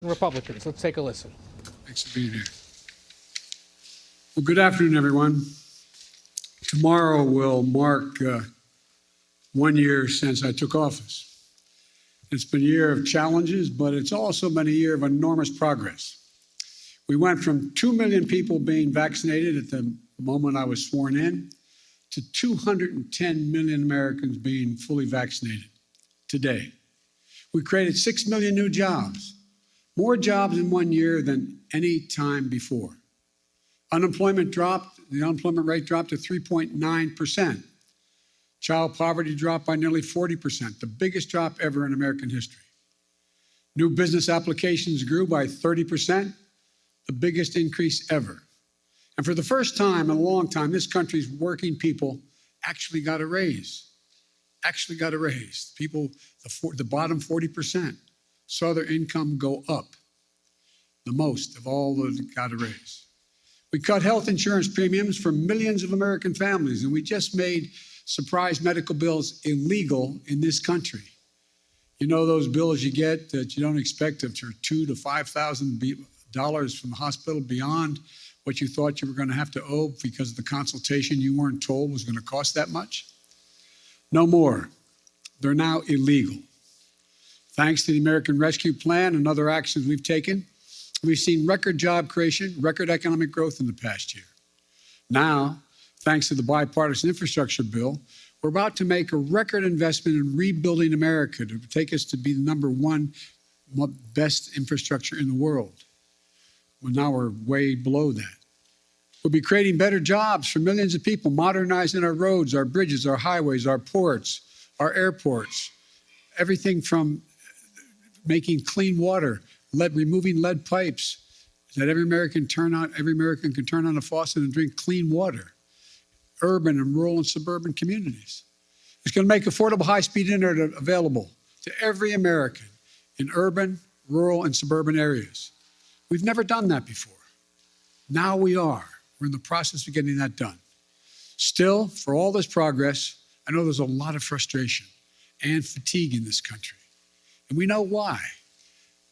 Republicans. Let's take a listen. Thanks for being here. Well, good afternoon, everyone. Tomorrow will mark 1 year since I took office. It's been a year of challenges, but it's also been a year of enormous progress. We went from 2 million people being vaccinated at the moment I was sworn in to 210 million Americans being fully vaccinated today. We created 6 million new jobs, more jobs in 1 year than any time before. The unemployment rate dropped to 3.9%. Child poverty dropped by nearly 40%, the biggest drop ever in American history. New business applications grew by 30%, the biggest increase ever. And for the first time in a long time, this country's working people actually got a raise. People, the bottom 40%, saw their income go up, the most of all those that got a raise. We cut health insurance premiums for millions of American families, and we just made surprise medical bills illegal in this country. You know those bills you get that you don't expect of $2,000 to $5,000 from the hospital beyond what you thought you were going to have to owe because of the consultation you weren't told was going to cost that much? No more. They're now illegal. Thanks to the American Rescue Plan and other actions we've taken, we've seen record job creation, record economic growth in the past year. Now, thanks to the bipartisan infrastructure bill, we're about to make a record investment in rebuilding America to take us to be the #1 best infrastructure in the world. Well, now we're way below that. We'll be creating better jobs for millions of people, modernizing our roads, our bridges, our highways, our ports, our airports, everything from making clean water, removing lead pipes, that every American can turn on a faucet and drink clean water. Urban and rural and suburban communities. It's going to make affordable high-speed internet available to every American in urban, rural, and suburban areas. We've never done that before. Now we are. We're in the process of getting that done. Still, for all this progress, I know there's a lot of frustration and fatigue in this country. And we know why.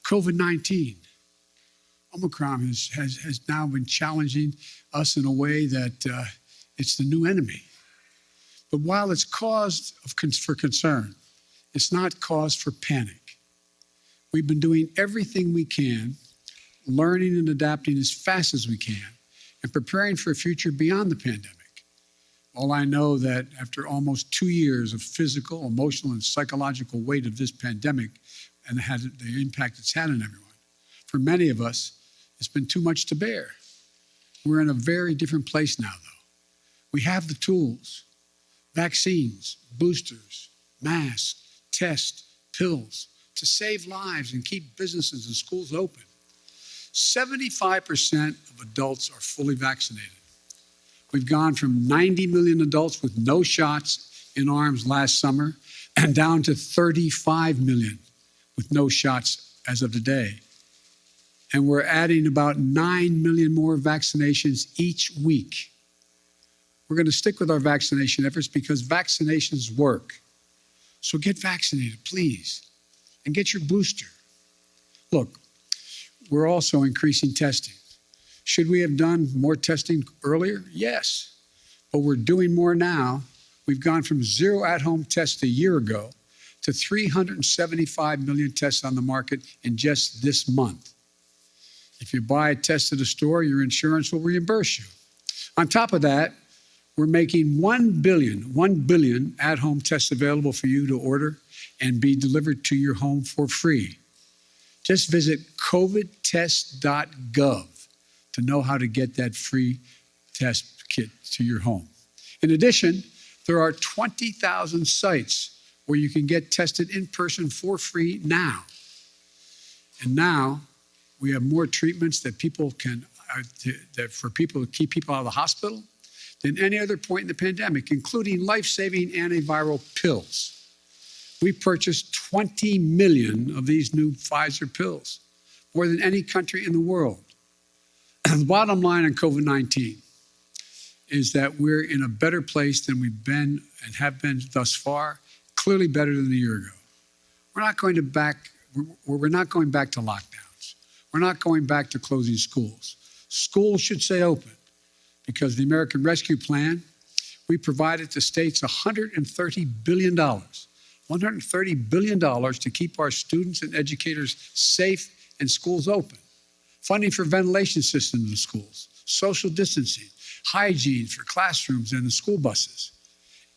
COVID-19, Omicron has now been challenging us in a way that it's the new enemy. But while it's cause for concern, it's not cause for panic. We've been doing everything we can, learning and adapting as fast as we can, and preparing for a future beyond the pandemic. All I know that after almost 2 years of physical, emotional, and psychological weight of this pandemic and the impact it's had on everyone, for many of us, it's been too much to bear. We're in a very different place now, though. We have the tools, vaccines, boosters, masks, tests, pills, to save lives and keep businesses and schools open. 75% of adults are fully vaccinated. We've gone from 90 million adults with no shots in arms last summer and down to 35 million with no shots as of today. And we're adding about 9 million more vaccinations each week. We're going to stick with our vaccination efforts because vaccinations work. So get vaccinated, please, and get your booster. Look, we're also increasing testing. Should we have done more testing earlier? Yes, but we're doing more now. We've gone from 0 at-home tests a year ago to 375 million tests on the market in just this month. If you buy a test at a store, your insurance will reimburse you. On top of that, we're making 1 billion at-home tests available for you to order and be delivered to your home for free. Just visit covidtest.gov to know how to get that free test kit to your home. In addition, there are 20,000 sites where you can get tested in person for free now. And now we have more treatments that for people to keep people out of the hospital than any other point in the pandemic, including life-saving antiviral pills. We purchased 20 million of these new Pfizer pills, more than any country in the world. The bottom line on COVID-19 is that we're in a better place than we've been and have been thus far, clearly better than a year ago. We're not going back to lockdowns. We're not going back to closing schools. Schools should stay open because the American Rescue Plan, we provided to states $130 billion. $130 billion to keep our students and educators safe and schools open. Funding for ventilation systems in the schools, social distancing, hygiene for classrooms and the school buses.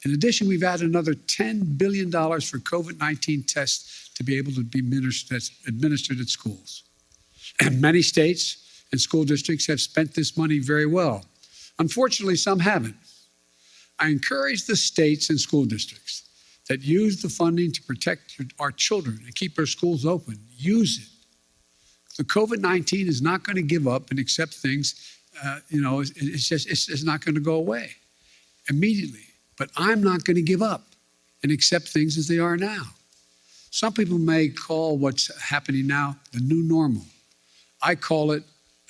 In addition, we've added another $10 billion for COVID-19 tests to be able to be administered at schools. And many states and school districts have spent this money very well. Unfortunately, some haven't. I encourage the states and school districts that use the funding to protect our children and keep our schools open. Use it. The COVID-19 is not going to give up and accept things. It's not going to go away immediately. But I'm not going to give up and accept things as they are now. Some people may call what's happening now the new normal. I call it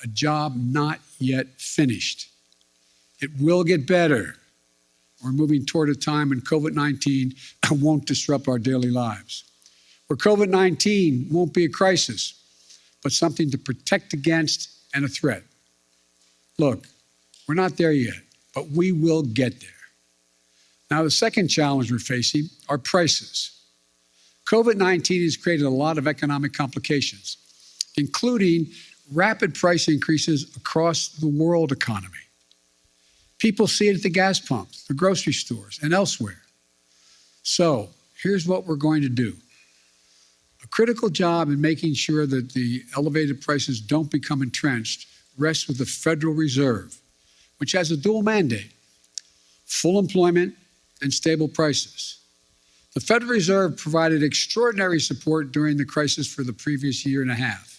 a job not yet finished. It will get better. We're moving toward a time when COVID-19 won't disrupt our daily lives, where COVID-19 won't be a crisis, but something to protect against and a threat. Look, we're not there yet, but we will get there. Now, the second challenge we're facing are prices. COVID-19 has created a lot of economic complications, including rapid price increases across the world economy. People see it at the gas pumps, the grocery stores, and elsewhere. So here's what we're going to do. A critical job in making sure that the elevated prices don't become entrenched rests with the Federal Reserve, which has a dual mandate: full employment and stable prices. The Federal Reserve provided extraordinary support during the crisis for the previous year and a half.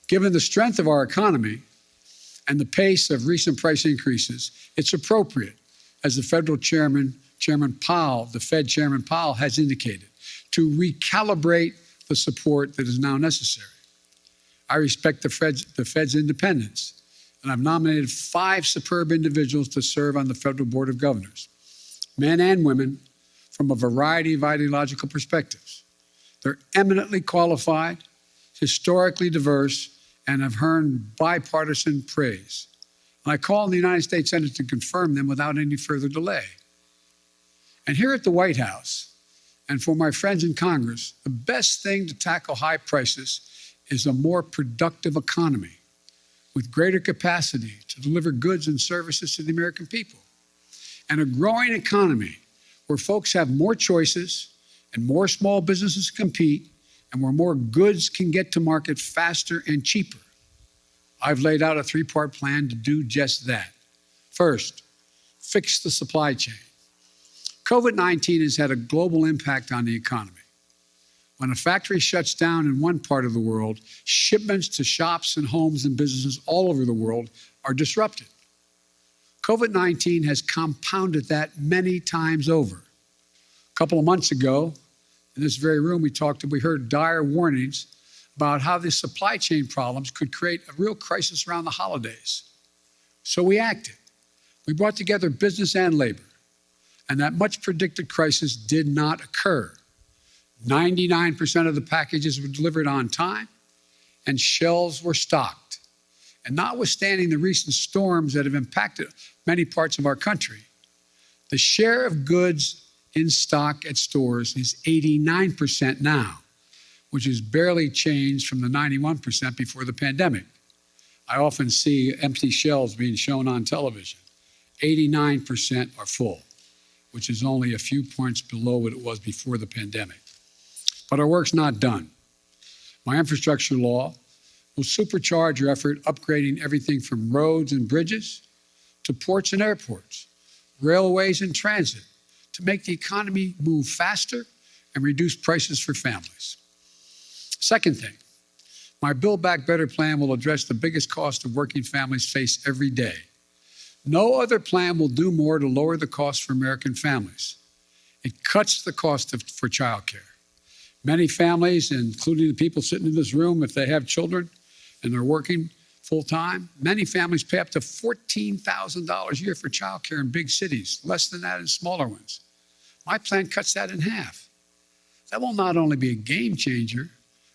Given the strength of our economy and the pace of recent price increases, it's appropriate, as the Federal Chairman Powell, the Fed Chairman Powell, has indicated, to recalibrate the support that is now necessary. I respect the Fed's independence, and I've nominated 5 superb individuals to serve on the Federal Board of Governors, men and women from a variety of ideological perspectives. They're eminently qualified, historically diverse, and have earned bipartisan praise. And I call on the United States Senate to confirm them without any further delay. And here at the White House, and for my friends in Congress, the best thing to tackle high prices is a more productive economy with greater capacity to deliver goods and services to the American people. And a growing economy where folks have more choices and more small businesses compete, and where more goods can get to market faster and cheaper. I've laid out a 3-part plan to do just that. First, fix the supply chain. COVID-19 has had a global impact on the economy. When a factory shuts down in one part of the world, shipments to shops and homes and businesses all over the world are disrupted. COVID-19 has compounded that many times over. A couple of months ago, in this very room, we heard dire warnings about how the supply chain problems could create a real crisis around the holidays. So we acted. We brought together business and labor, and that much predicted crisis did not occur. 99% of the packages were delivered on time, and shelves were stocked. And notwithstanding the recent storms that have impacted many parts of our country, the share of goods in stock at stores is 89% now, which has barely changed from the 91% before the pandemic. I often see empty shelves being shown on television. 89% are full, which is only a few points below what it was before the pandemic. But our work's not done. My infrastructure law will supercharge your effort upgrading everything from roads and bridges to ports and airports, railways and transit, to make the economy move faster and reduce prices for families. Second thing, my Build Back Better plan will address the biggest cost of working families face every day. No other plan will do more to lower the cost for American families. It cuts the cost for childcare. Many families, including the people sitting in this room, if they have children and they're working full-time, many families pay up to $14,000 a year for childcare in big cities, less than that in smaller ones. My plan cuts that in half. That will not only be a game changer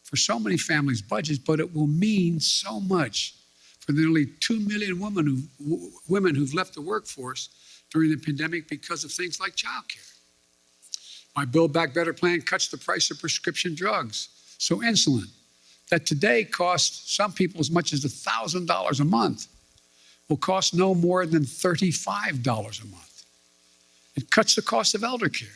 for so many families' budgets, but it will mean so much for the nearly 2 million women who've left the workforce during the pandemic because of things like childcare. My Build Back Better plan cuts the price of prescription drugs. So insulin, that today costs some people as much as $1,000 a month, will cost no more than $35 a month. It cuts the cost of elder care.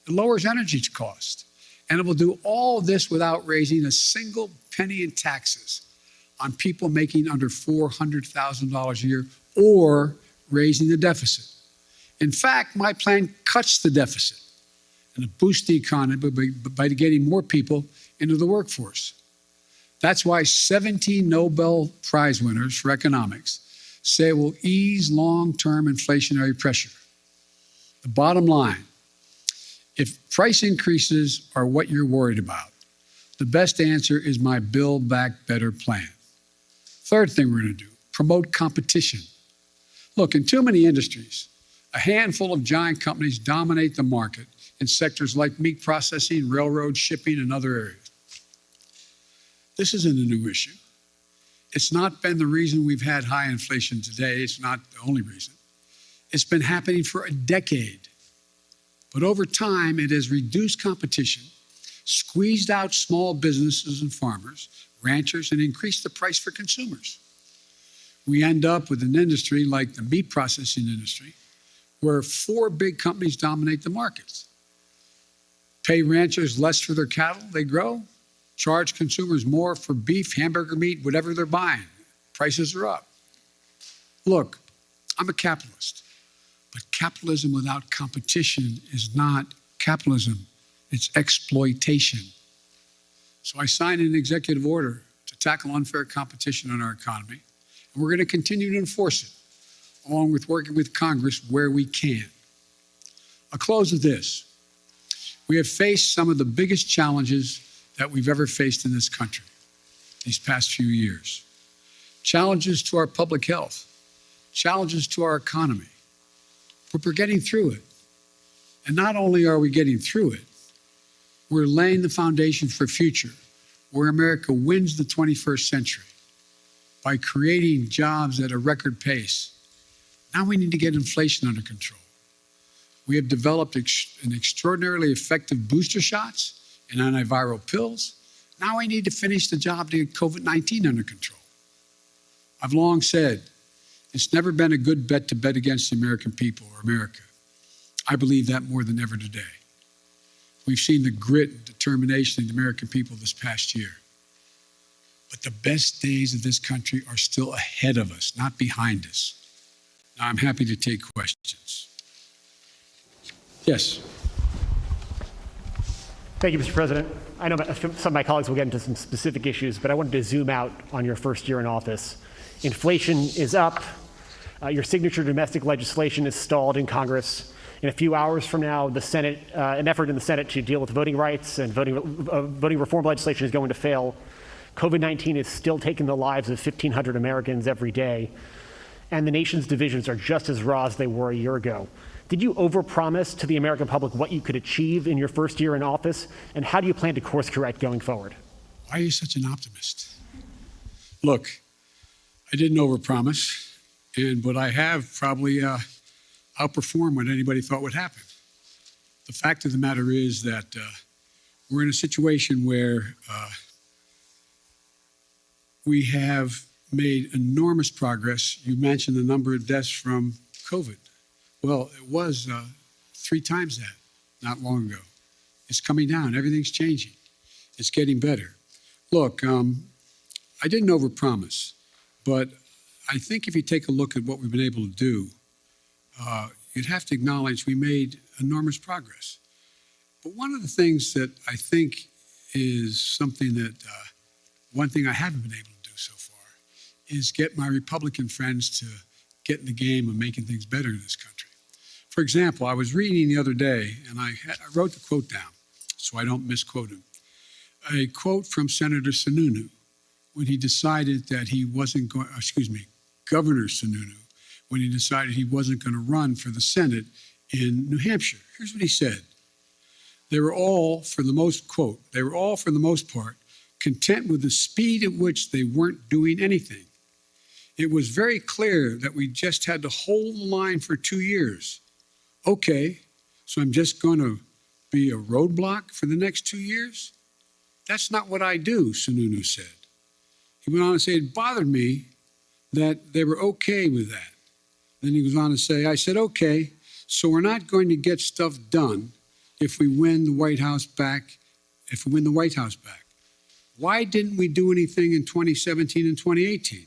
It lowers energy costs. And it will do all this without raising a single penny in taxes on people making under $400,000 a year or raising the deficit. In fact, my plan cuts the deficit and it boosts the economy by getting more people into the workforce. That's why 17 Nobel Prize winners for economics say it will ease long-term inflationary pressure. The bottom line, if price increases are what you're worried about, the best answer is my Build Back Better plan. Third thing we're going to do, promote competition. Look, in too many industries, a handful of giant companies dominate the market in sectors like meat processing, railroad, shipping, and other areas. This isn't a new issue. It's not been the reason we've had high inflation today. It's not the only reason. It's been happening for a decade. But over time, it has reduced competition, squeezed out small businesses and farmers, ranchers, and increased the price for consumers. We end up with an industry like the meat processing industry, where 4 big companies dominate the markets. Pay ranchers less for their cattle they grow, charge consumers more for beef, hamburger meat, whatever they're buying. Prices are up. Look, I'm a capitalist, but capitalism without competition is not capitalism, it's exploitation. So I signed an executive order to tackle unfair competition in our economy, and we're going to continue to enforce it, along with working with Congress where we can. I'll close with this. We have faced some of the biggest challenges that we've ever faced in this country these past few years. Challenges to our public health, challenges to our economy, but we're getting through it. And not only are we getting through it, we're laying the foundation for a future where America wins the 21st century by creating jobs at a record pace. Now we need to get inflation under control. We have developed an extraordinarily effective booster shots and antiviral pills. Now we need to finish the job to get COVID-19 under control. I've long said, it's never been a good bet to bet against the American people or America. I believe that more than ever today. We've seen the grit and determination of the American people this past year. But the best days of this country are still ahead of us, not behind us. Now, I'm happy to take questions. Yes. Thank you, Mr. President. I know some of my colleagues will get into some specific issues, but I wanted to zoom out on your first year in office. Inflation is up. Your signature domestic legislation is stalled in Congress. In a few hours from now, the Senate, an effort in the Senate to deal with voting rights and voting reform legislation is going to fail. COVID-19 is still taking the lives of 1,500 Americans every day, and the nation's divisions are just as raw as they were a year ago. Did you overpromise to the American public what you could achieve in your first year in office, and how do you plan to course correct going forward? Why are you such an optimist? Look, I didn't overpromise, but I have probably outperformed what anybody thought would happen. The fact of the matter is that we're in a situation where we have made enormous progress. You mentioned the number of deaths from COVID. Well, it was 3 times that not long ago. It's coming down. Everything's changing. It's getting better. Look, I didn't overpromise, but I think if you take a look at what we've been able to do, you'd have to acknowledge we made enormous progress. But one of the things that I think is something that, one thing I haven't been able to do so far is get my Republican friends to get in the game of making things better in this country. For example, I was reading the other day, and I wrote the quote down so I don't misquote him. A quote from Senator Sununu when he decided that he wasn't going, Governor Sununu, when he decided he wasn't going to run for the Senate in New Hampshire. Here's what he said. They were all, for the most part, content with the speed at which they weren't doing anything. It was very clear that we just had to hold the line for 2 years. Okay, so I'm just going to be a roadblock for the next 2 years? That's not what I do, Sununu said. He went on to say it bothered me that they were okay with that. Then he goes on to say, I said, okay, so we're not going to get stuff done if we win the White House back, Why didn't we do anything in 2017 and 2018?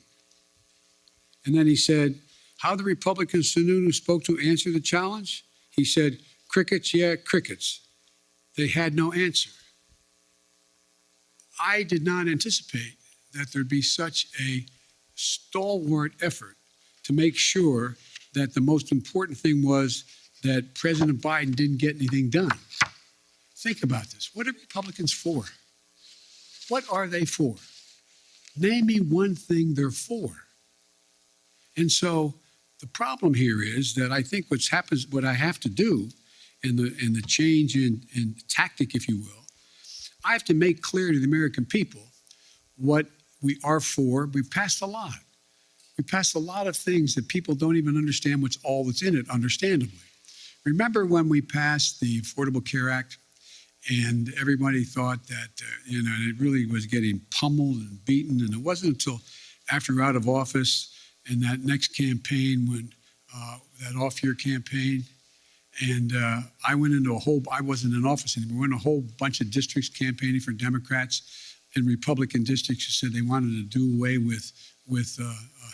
And then he said, how the Republicans Sununu spoke to answer the challenge? He said, crickets, yeah, crickets. They had no answer. I did not anticipate that there'd be such a stalwart effort to make sure that the most important thing was that President Biden didn't get anything done. Think about this. What are Republicans for? What are they for? Name me one thing they're for. And so the problem here is that I think what I have to do in the change in tactic, if you will, I have to make clear to the American people what we are for. We've passed a lot. We passed a lot of things that people don't even understand what's all that's in it, understandably. Remember when we passed the Affordable Care Act and everybody thought that, it really was getting pummeled and beaten. And it wasn't until after we were out of office and that next campaign, when that off-year campaign, and I wasn't in office anymore. We went in a whole bunch of districts campaigning for Democrats and Republican districts who said they wanted to do away with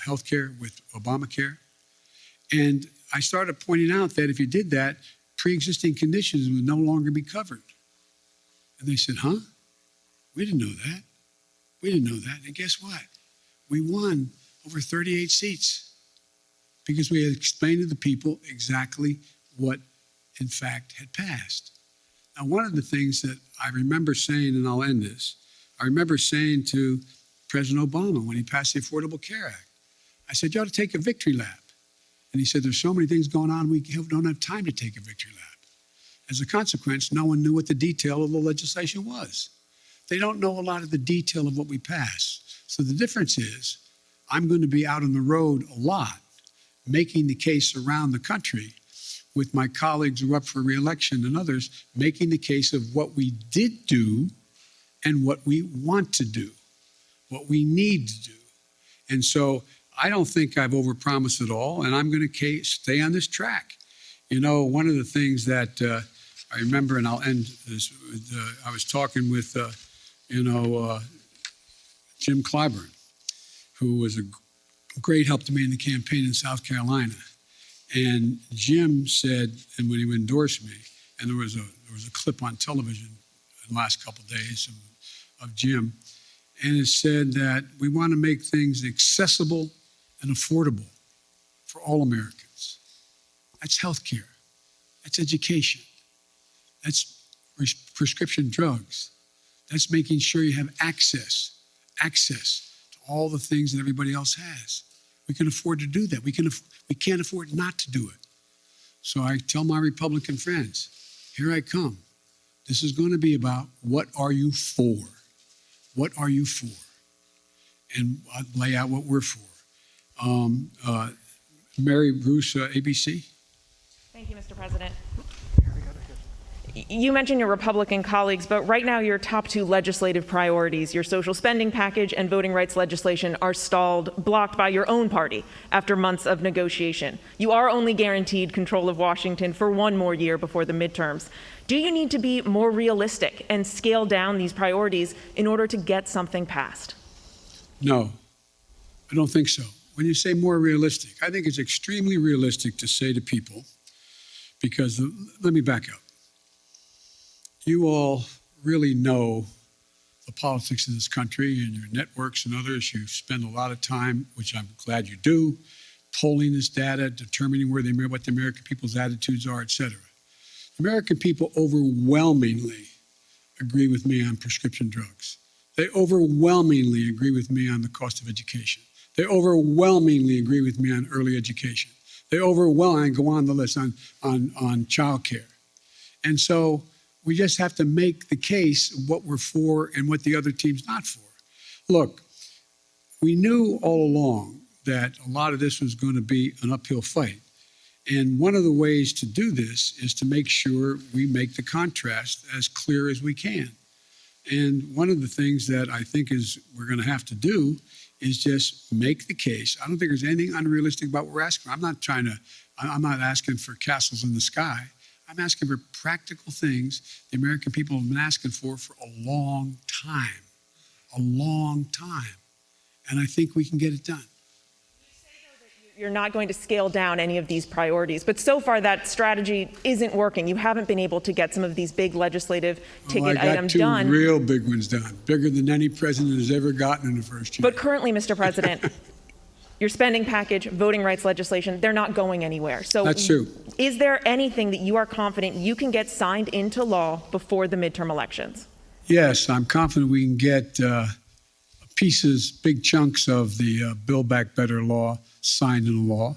health care, with Obamacare. And I started pointing out that if you did that, pre-existing conditions would no longer be covered. And they said, huh? We didn't know that. We didn't know that. And guess what? We won over 38 seats because we had explained to the people exactly what, in fact, had passed. Now, one of the things that I remember saying, and I'll end this, I remember saying to President Obama when he passed the Affordable Care Act, I said, you ought to take a victory lap. And he said, there's so many things going on, we don't have time to take a victory lap. As a consequence, no one knew what the detail of the legislation was. They don't know a lot of the detail of what we passed. So the difference is, I'm going to be out on the road a lot, making the case around the country with my colleagues who are up for re-election and others, making the case of what we did do and what we want to do, what we need to do. And so I don't think I've overpromised at all, and I'm going to stay on this track. One of the things that I remember, and I'll end this, I was talking with, Jim Clyburn, who was a great help to me in the campaign in South Carolina. And Jim said, and when he endorsed me, and there was a clip on television in the last couple of days of Jim, and it said that we want to make things accessible and affordable for all Americans. That's healthcare. That's education. That's prescription drugs. That's making sure you have access to all the things that everybody else has. We can afford to do that. We can't afford not to do it. So I tell my Republican friends, here I come. This is going to be about what are you for? What are you for? And I'll lay out what we're for. Mary Bruce, ABC. Thank you, Mr. President. You mentioned your Republican colleagues, but right now your top two legislative priorities, your social spending package and voting rights legislation, are stalled, blocked by your own party after months of negotiation. You are only guaranteed control of Washington for one more year before the midterms. Do you need to be more realistic and scale down these priorities in order to get something passed? No, I don't think so. When you say more realistic, I think it's extremely realistic to say to people, because let me back up. You all really know the politics of this country and your networks and others. You spend a lot of time, which I'm glad you do, polling this data, determining what the American people's attitudes are, et cetera. American people overwhelmingly agree with me on prescription drugs. They overwhelmingly agree with me on the cost of education. They overwhelmingly agree with me on early education. They overwhelmingly go on the list on child care. And so We just have to make the case of what we're for and what the other team's not for. Look, we knew all along that a lot of this was going to be an uphill fight. And one of the ways to do this is to make sure we make the contrast as clear as we can. And one of the things that I think is we're going to have to do is just make the case. I don't think there's anything unrealistic about what we're asking. I'm not asking for castles in the sky. I'm asking for practical things the American people have been asking for a long time, And I think we can get it done. You're not going to scale down any of these priorities, but so far that strategy isn't working. You haven't been able to get some of these big legislative ticket items done. I got two real big ones done, bigger than any president has ever gotten in the first year. But currently, Mr. President, your spending package, voting rights legislation, they're not going anywhere. So that's true. Is there anything that you are confident you can get signed into law before the midterm elections? Yes, I'm confident we can get pieces, big chunks of the Build Back Better law signed into law.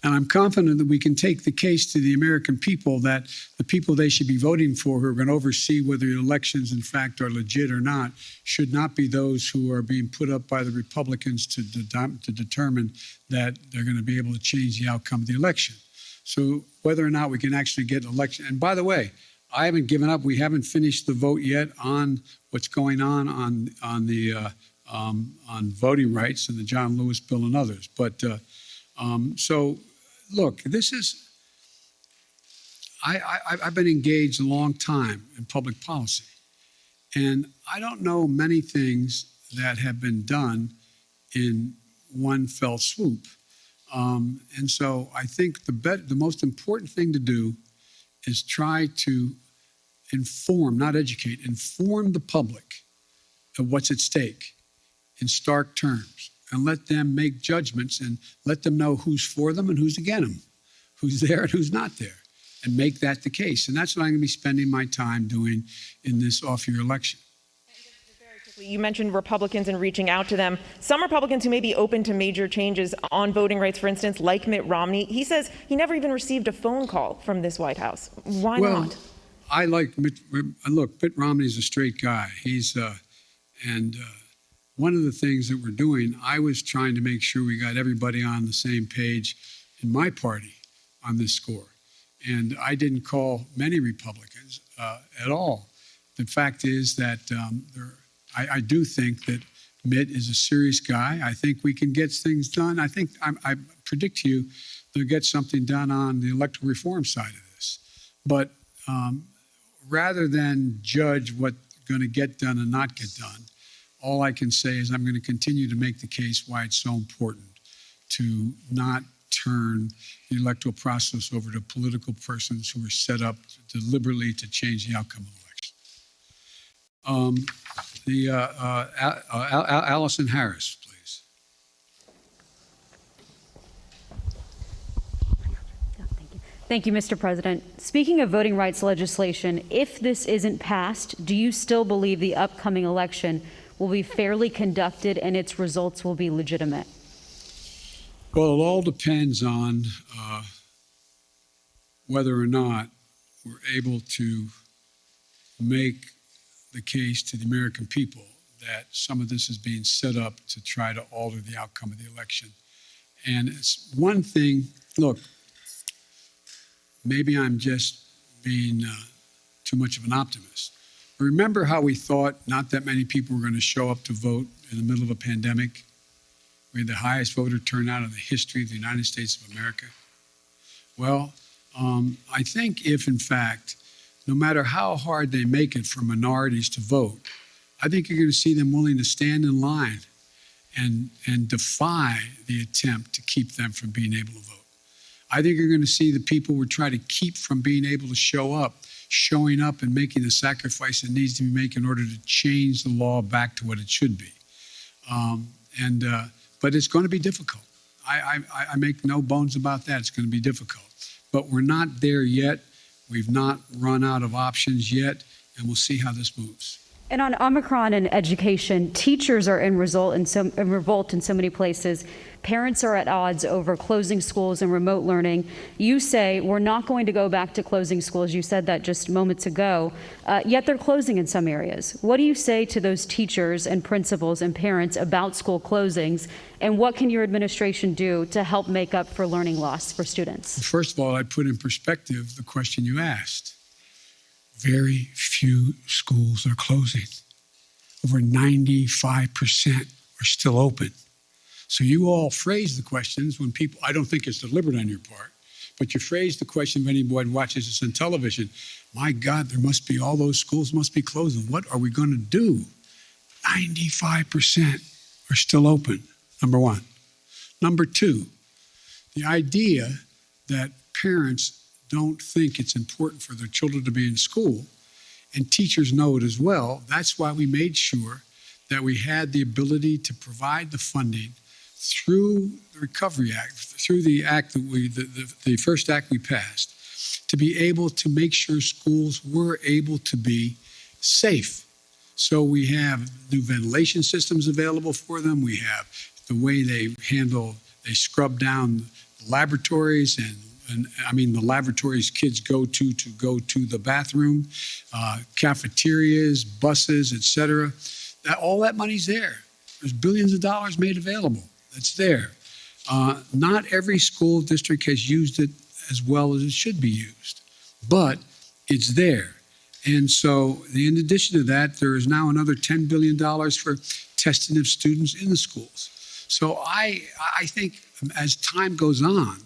And I'm confident that we can take the case to the American people that the people they should be voting for who are going to oversee whether the elections in fact are legit or not should not be those who are being put up by the Republicans to determine that they're going to be able to change the outcome of the election. So whether or not we can actually get an election, and by the way, I haven't given up. We haven't finished the vote yet on what's going on voting rights and the John Lewis bill and others. But so, look, this is. I've been engaged a long time in public policy, and I don't know many things that have been done in one fell swoop. And so, I think the most important thing to do is try to inform, not educate, inform the public of what's at stake in stark terms, and let them make judgments and let them know who's for them and who's against them, who's there and who's not there, and make that the case. And that's what I'm going to be spending my time doing in this off-year election. Very quickly, you mentioned Republicans and reaching out to them. Some Republicans who may be open to major changes on voting rights, for instance, like Mitt Romney, he says he never even received a phone call from this White House. Why not? I like Mitt. Look, Mitt Romney's a straight guy. One of the things that we're doing, I was trying to make sure we got everybody on the same page in my party on this score. And I didn't call many Republicans at all. The fact is that I do think that Mitt is a serious guy. I think we can get things done. I think I predict to you they'll get something done on the electoral reform side of this. But rather than judge what's going to get done and not get done, all I can say is I'm going to continue to make the case why it's so important to not turn the electoral process over to political persons who are set up deliberately to change the outcome of the election. Allison Harris, please. Thank you, Mr. President. Speaking of voting rights legislation, if this isn't passed, do you still believe the upcoming election will be fairly conducted and its results will be legitimate? Well, it all depends on whether or not we're able to make the case to the American people that some of this is being set up to try to alter the outcome of the election. And it's one thing, look, maybe I'm just being too much of an optimist. Remember how we thought not that many people were going to show up to vote in the middle of a pandemic? We had the highest voter turnout in the history of the United States of America. Well, I think if, in fact, no matter how hard they make it for minorities to vote, I think you're going to see them willing to stand in line and defy the attempt to keep them from being able to vote. I think you're going to see the people who try to keep from being able to show up, showing up and making the sacrifice that needs to be made in order to change the law back to what it should be. But it's going to be difficult. I make no bones about that. It's going to be difficult. But we're not there yet. We've not run out of options yet, and we'll see how this moves. And on Omicron and education, teachers are in revolt in so many places. Parents are at odds over closing schools and remote learning. You say we're not going to go back to closing schools. You said that just moments ago, yet they're closing in some areas. What do you say to those teachers and principals and parents about school closings, and what can your administration do to help make up for learning loss for students? First of all, I'd put in perspective the question you asked. Very few schools are closing. Over 95% are still open. So you all phrase the questions when people, I don't think it's deliberate on your part, but you phrase the question if anyone watches this on television. My God, there must be, all those schools must be closing. What are we going to do? 95% are still open, number one. Number two, the idea that parents don't think it's important for their children to be in school, and teachers know it as well. That's why we made sure that we had the ability to provide the funding through the Recovery Act, through the act that the first act we passed, to be able to make sure schools were able to be safe. So we have new ventilation systems available for them. We have the way they scrub down laboratories and the laboratories kids go to the bathroom, cafeterias, buses, et cetera. All that money's there. There's billions of dollars made available. It's there. Not every school district has used it as well as it should be used, but it's there. And so, in addition to that, there is now another $10 billion for testing of students in the schools. So I think as time goes on,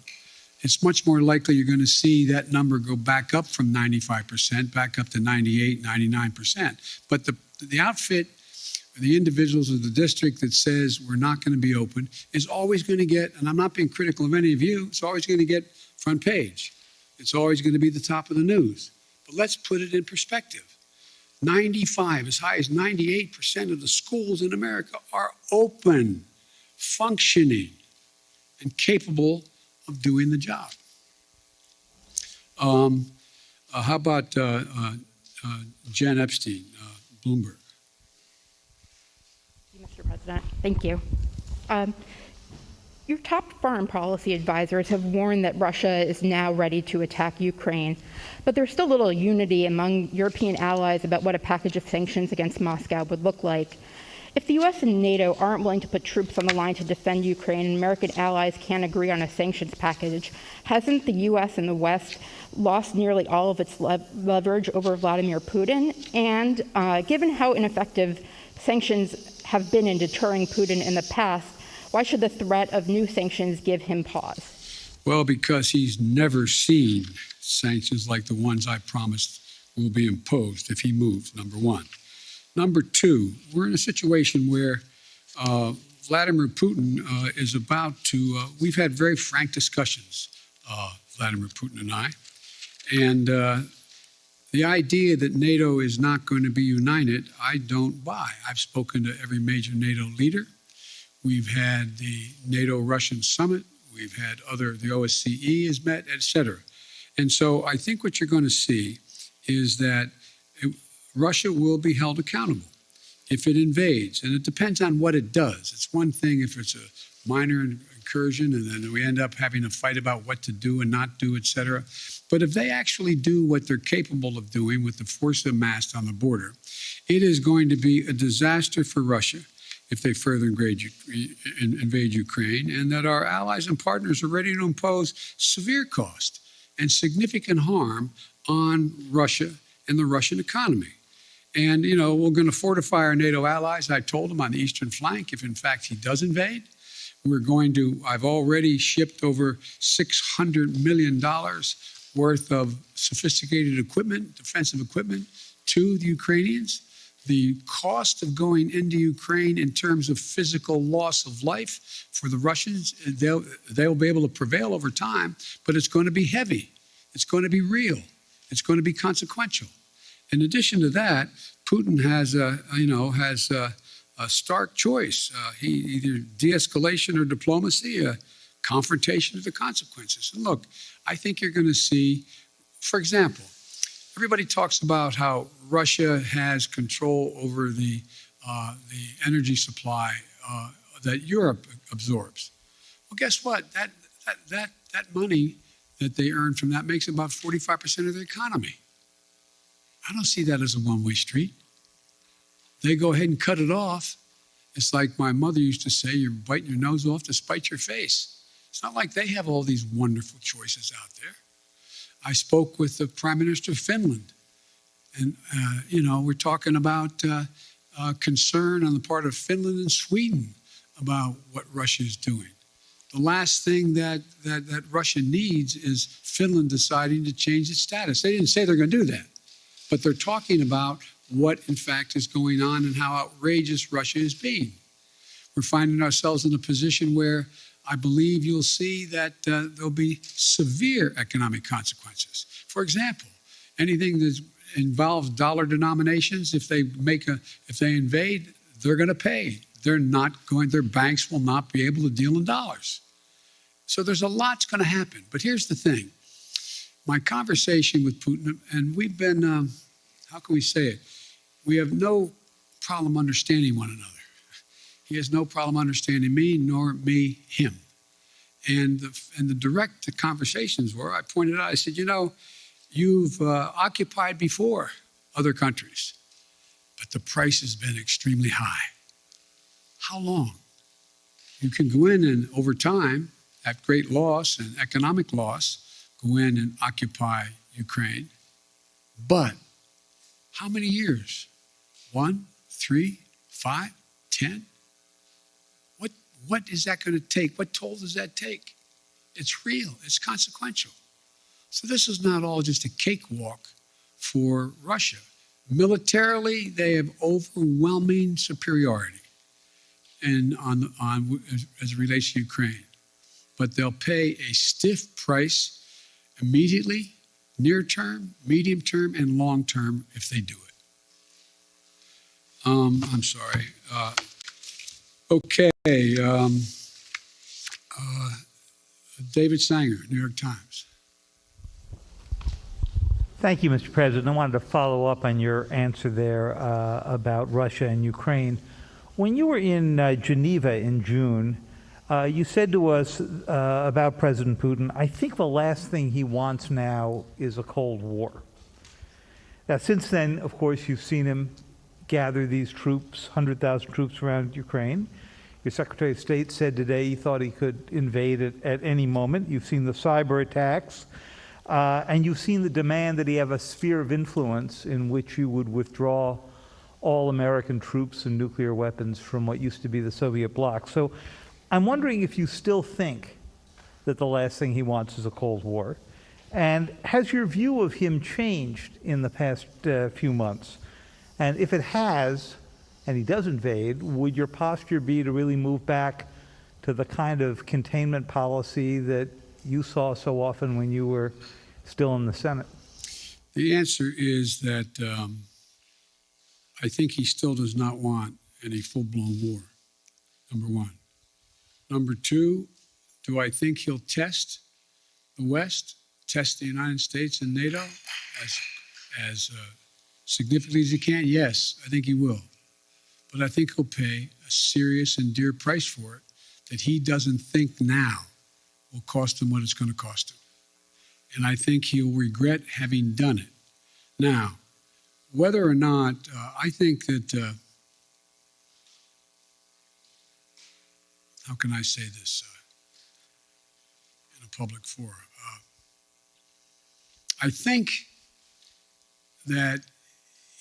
it's much more likely you're going to see that number go back up from 95%, back up to 98, 99%. But the outfit, the individuals of the district that says we're not going to be open is always going to get, and I'm not being critical of any of you, it's always going to get front page. It's always going to be the top of the news. But let's put it in perspective. 95, as high as 98% of the schools in America are open, functioning, and capable of doing the job. How about Jen Epstein, Bloomberg? Mr. President, thank you. Your top foreign policy advisors have warned that Russia is now ready to attack Ukraine, but there's still little unity among European allies about what a package of sanctions against Moscow would look like. If the U.S. and NATO aren't willing to put troops on the line to defend Ukraine and American allies can't agree on a sanctions package, hasn't the U.S. and the West lost nearly all of its leverage over Vladimir Putin? And given how ineffective sanctions have been in deterring Putin in the past, why should the threat of new sanctions give him pause? Well, because he's never seen sanctions like the ones I promised will be imposed if he moves, number one. Number two, we're in a situation where Vladimir Putin is about to, we've had very frank discussions, Vladimir Putin and I, and the idea that NATO is not going to be united, I don't buy. I've spoken to every major NATO leader. We've had the NATO-Russian summit. We've had the OSCE has met, et cetera. And so I think what you're going to see is that Russia will be held accountable if it invades. And it depends on what it does. It's one thing if it's a minor incursion and then we end up having a fight about what to do and not do, et cetera. But if they actually do what they're capable of doing with the force amassed on the border, it is going to be a disaster for Russia if they further invade Ukraine, and that our allies and partners are ready to impose severe cost and significant harm on Russia and the Russian economy. And, we're going to fortify our NATO allies, I told them, on the eastern flank, if in fact he does invade. I've already shipped over $600 million worth of sophisticated equipment, defensive equipment, to the Ukrainians. The cost of going into Ukraine in terms of physical loss of life for the Russians, they'll be able to prevail over time, but it's going to be heavy. It's going to be real. It's going to be consequential. In addition to that, Putin has a stark choice. Either de-escalation or diplomacy, a confrontation of the consequences. And look, I think you're going to see, for example, Everybody talks about how Russia has control over the energy supply that Europe absorbs. Well, guess what? That money that they earn from that makes about 45% of their economy. I don't see that as a one-way street. They go ahead and cut it off. It's like my mother used to say, you're biting your nose off to spite your face. It's not like they have all these wonderful choices out there. I spoke with the Prime Minister of Finland, and, we're talking about concern on the part of Finland and Sweden about what Russia is doing. The last thing that Russia needs is Finland deciding to change its status. They didn't say they're going to do that, but they're talking about what, in fact, is going on and how outrageous Russia is being. We're finding ourselves in a position where I believe you'll see that there'll be severe economic consequences. For example, anything that involves dollar denominations, if they invade, they're going to pay. Their banks will not be able to deal in dollars. So there's a lot's going to happen. But here's the thing. My conversation with Putin, and we've been, how can we say it? We have no problem understanding one another. He has no problem understanding me, nor me him. And the direct conversations were, I pointed out, I said, you've occupied before other countries, but the price has been extremely high. How long? You can go in and over time, at great loss and economic loss, go in and occupy Ukraine. But how many years? 1, 3, 5, 10? What is that going to take? What toll does that take? It's real. It's consequential. So this is not all just a cakewalk for Russia. Militarily, they have overwhelming superiority as it relates to Ukraine. But they'll pay a stiff price immediately, near term, medium term, and long term if they do it. I'm sorry. Okay. David Sanger, New York Times. Thank you, Mr. President. I wanted to follow up on your answer there about Russia and Ukraine. When you were in Geneva in June, you said to us about President Putin, I think the last thing he wants now is a Cold War. Now, since then, of course, you've seen him gather these troops, 100,000 troops around Ukraine. Your Secretary of State said today he thought he could invade it at any moment. You've seen the cyber attacks, and you've seen the demand that he have a sphere of influence in which you would withdraw all American troops and nuclear weapons from what used to be the Soviet bloc. So I'm wondering if you still think that the last thing he wants is a Cold War. And has your view of him changed in the past few months? And if it has, and he does invade, would your posture be to really move back to the kind of containment policy that you saw so often when you were still in the Senate? The answer is that I think he still does not want any full-blown war, number one. Number two, do I think he'll test the West, test the United States and NATO as significantly as he can? Yes, I think he will. But I think he'll pay a serious and dear price for it that he doesn't think now will cost him what it's going to cost him. And I think he'll regret having done it. Now, whether or not, I think that, how can I say this in a public forum? I think that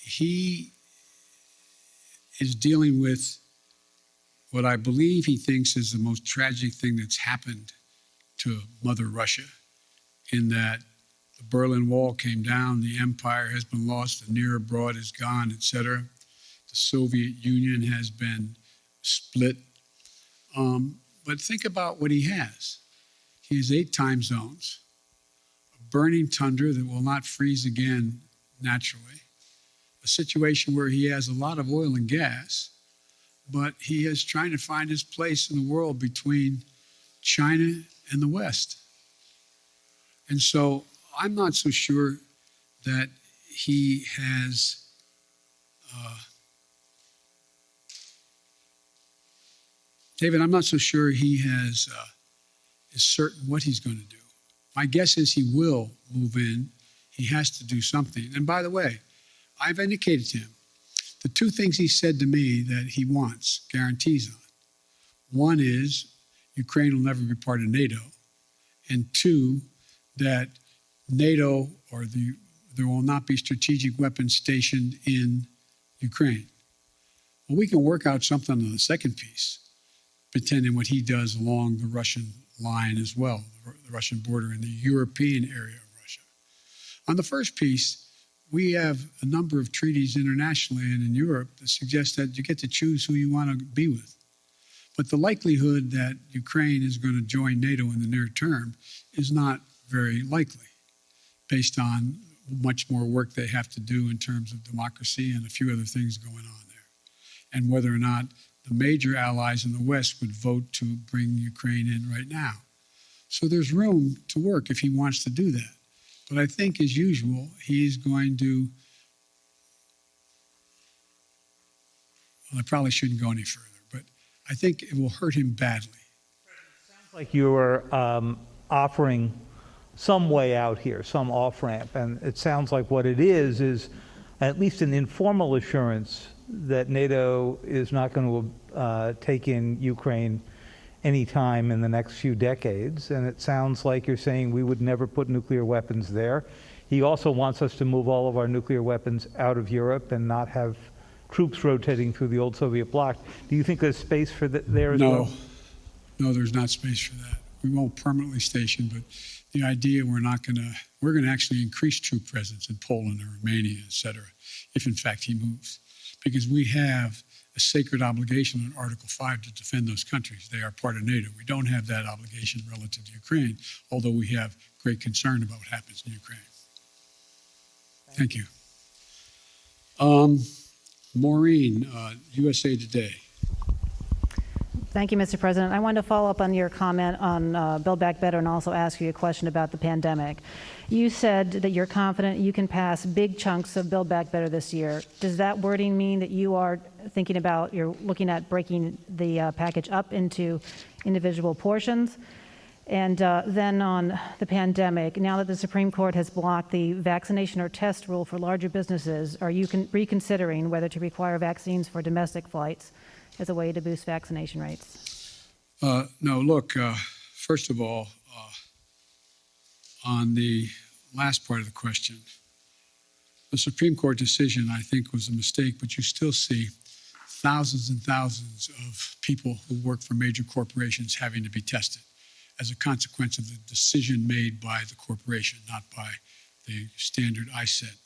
he is dealing with what I believe he thinks is the most tragic thing that's happened to Mother Russia, in that the Berlin Wall came down, the empire has been lost, the near abroad is gone, etc. The Soviet Union has been split. But think about what he has. He has 8 time zones, a burning tundra that will not freeze again naturally, a situation where he has a lot of oil and gas, but he is trying to find his place in the world between China and the West. And so I'm not so sure that he has David, I'm not so sure he is certain what he's going to do. My guess is he will move in. He has to do something. And by the way, I've indicated to him the two things he said to me that he wants guarantees on. One is Ukraine will never be part of NATO. And two, that NATO or there will not be strategic weapons stationed in Ukraine. Well, we can work out something on the second piece, pretending what he does along the Russian line as well, the Russian border in the European area of Russia. On the first piece, we have a number of treaties internationally and in Europe that suggest that you get to choose who you want to be with. But the likelihood that Ukraine is going to join NATO in the near term is not very likely, based on much more work they have to do in terms of democracy and a few other things going on there, and whether or not the major allies in the West would vote to bring Ukraine in right now. So there's room to work if he wants to do that. But I think, as usual, he's going to, well, I probably shouldn't go any further, but I think it will hurt him badly. Sounds like you are offering some way out here, some off-ramp, and it sounds like what it is at least an informal assurance that NATO is not going to take in Ukraine anytime in the next few decades. And it sounds like you're saying we would never put nuclear weapons there. He also wants us to move all of our nuclear weapons out of Europe and not have troops rotating through the old Soviet bloc. Do you think there's space for there as well? No, there's not space for that. We won't permanently station, but the idea we're going to actually increase troop presence in Poland or Romania, et cetera, if in fact he moves. Because we have a sacred obligation in Article 5 to defend those countries. They are part of NATO. We don't have that obligation relative to Ukraine, although we have great concern about what happens in Ukraine. Thank you. Maureen, USA Today. Thank you, Mr. President. I wanted to follow up on your comment on Build Back Better and also ask you a question about the pandemic. You said that you're confident you can pass big chunks of Build Back Better this year. Does that wording mean that you are thinking about, you're looking at breaking the package up into individual portions? And then on the pandemic, now that the Supreme Court has blocked the vaccination or test rule for larger businesses, are you reconsidering whether to require vaccines for domestic flights as a way to boost vaccination rates? No, look, first of all, on the last part of the question, the Supreme Court decision, I think, was a mistake, but you still see thousands and thousands of people who work for major corporations having to be tested as a consequence of the decision made by the corporation, not by the standard ISET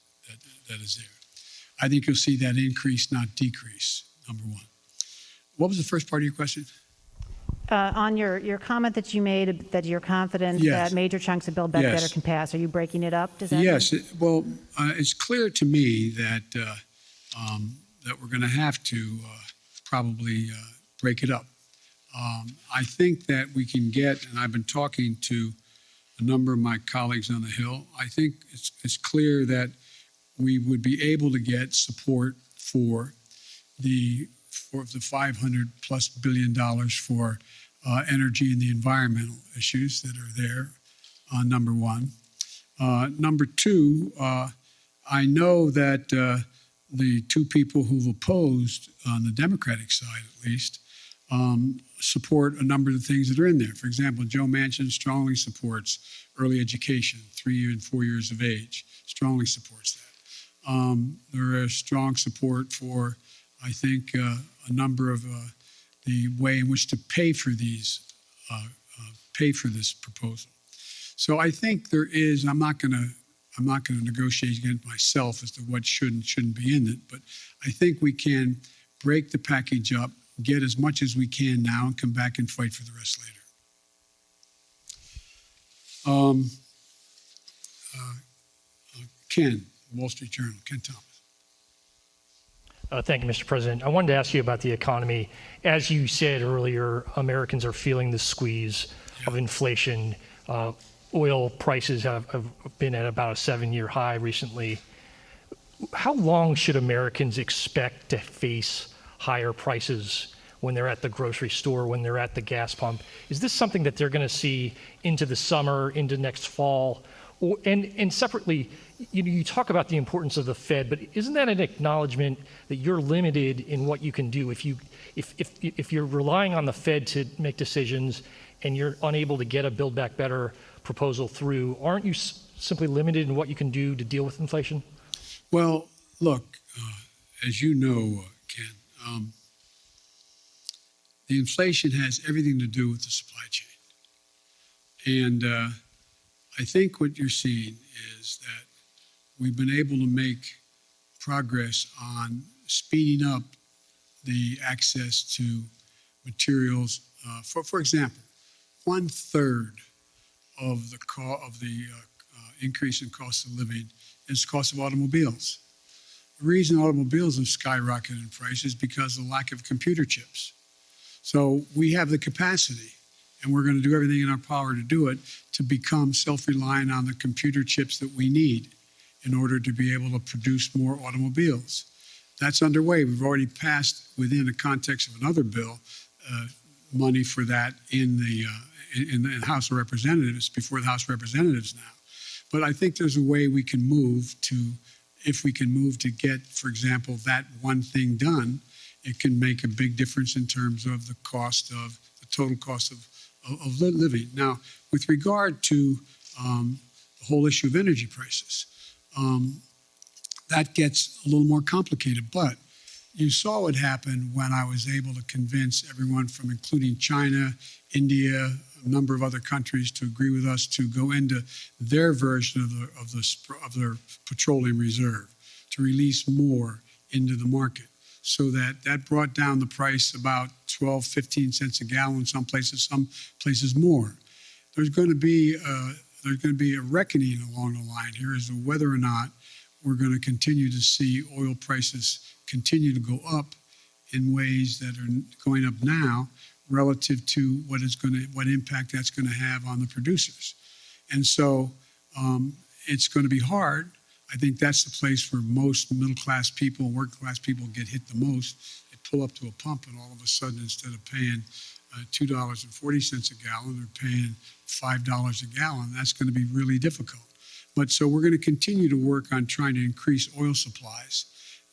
that is there. I think you'll see that increase, not decrease, number one. What was the first part of your question? On your comment that you made that you're confident Yes. that major chunks of Build Back Yes. Better can pass, are you breaking it up? Does that Yes, mean? it's clear to me that that we're going to have to probably break it up. I think that we can get, and I've been talking to a number of my colleagues on the Hill, I think it's clear that we would be able to get support for the $500+ billion for energy and the environmental issues that are there, number one. Number two, I know that the two people who've opposed, on the Democratic side at least, support a number of the things that are in there. For example, Joe Manchin strongly supports early education, 3 and 4 years of age, strongly supports that. There is strong support for, I think, a number of the way in which to pay for these, pay for this proposal. So I think there is. I'm not going to negotiate against myself as to what should and shouldn't be in it, but I think we can break the package up, get as much as we can now, and come back and fight for the rest later. Ken, Wall Street Journal, Ken Thomas. Thank you, Mr. President. I wanted to ask you about the economy. As you said earlier, Americans are feeling the squeeze of inflation. Oil prices have been at about a 7-year high recently. how long should Americans expect to face higher prices when they're at the grocery store, when they're at the gas pump? Is this something that they're going to see into the summer, into next fall? And separately, you talk about the importance of the Fed, but isn't that an acknowledgement that you're limited in what you can do? If you're relying on the Fed to make decisions and you're unable to get a Build Back Better proposal through, aren't you simply limited in what you can do to deal with inflation? Well, look, as you know, Ken, the inflation has everything to do with the supply chain. And I think what you're seeing is that we've been able to make progress on speeding up the access to materials. For example, 1/3 of the increase in cost of living is the cost of automobiles. The reason automobiles have skyrocketed in price is because of the lack of computer chips. So we have the capacity, and we're going to do everything in our power to do it, to become self-reliant on the computer chips that we need in order to be able to produce more automobiles. That's underway. We've already passed, within the context of another bill, money for that in the House of Representatives, before the House of Representatives now. But I think there's a way we can move to, if we can move to get, for example, that one thing done, it can make a big difference in terms of the total cost of living. Now, with regard to the whole issue of energy prices, that gets a little more complicated. But you saw what happened when I was able to convince everyone, from including China, India, a number of other countries, to agree with us to go into their version of their petroleum reserve, to release more into the market. So that brought down the price about 12, 15 cents a gallon, some places more. There's going to be a reckoning along the line here as to whether or not we're going to continue to see oil prices continue to go up in ways that are going up now relative to what impact that's going to have on the producers. And so it's going to be hard. I think that's the place where most middle-class people, working-class people get hit the most. They pull up to a pump, and all of a sudden, instead of paying $2.40 a gallon, they're paying $5 a gallon. That's going to be really difficult. But so we're going to continue to work on trying to increase oil supplies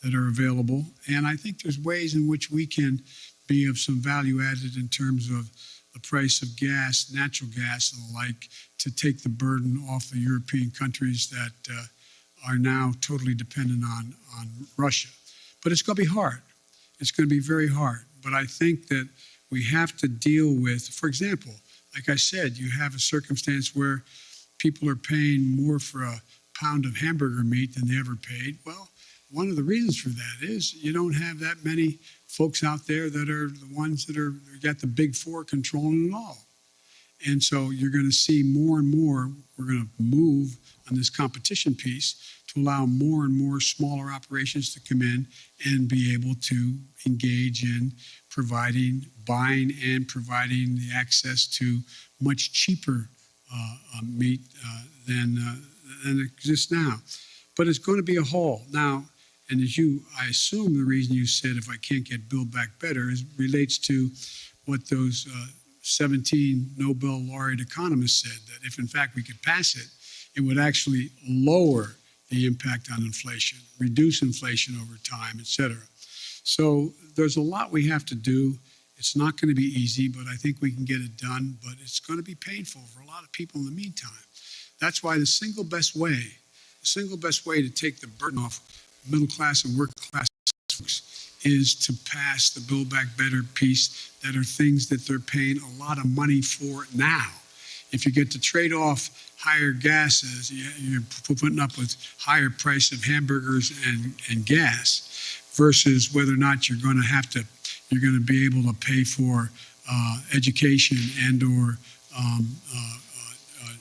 that are available. And I think there's ways in which we can be of some value added in terms of the price of gas, natural gas and the like, to take the burden off the European countries that are now totally dependent on Russia. But it's going to be hard. It's going to be very hard. But I think that we have to deal with, for example, like I said, you have a circumstance where people are paying more for a pound of hamburger meat than they ever paid. Well, one of the reasons for that is you don't have that many folks out there that are the ones that are got the big four controlling it all. And so you're going to see more and more, we're going to move on this competition piece to allow more and more smaller operations to come in and be able to engage in buying and providing the access to much cheaper meat than exists now. But it's going to be a haul. Now, and I assume the reason you said if I can't get Build Back Better relates to what those 17 Nobel laureate economists said, that if in fact we could pass it, it would actually lower the impact on inflation, reduce inflation over time, et cetera. So there's a lot we have to do. It's not going to be easy, but I think we can get it done, but it's going to be painful for a lot of people in the meantime. That's why the single best way to take the burden off middle class and working class folks is to pass the Build Back Better piece that are things that they're paying a lot of money for now. If you get to trade off higher gases, you're putting up with higher price of hamburgers and gas versus whether or not you're going to be able to pay for education and or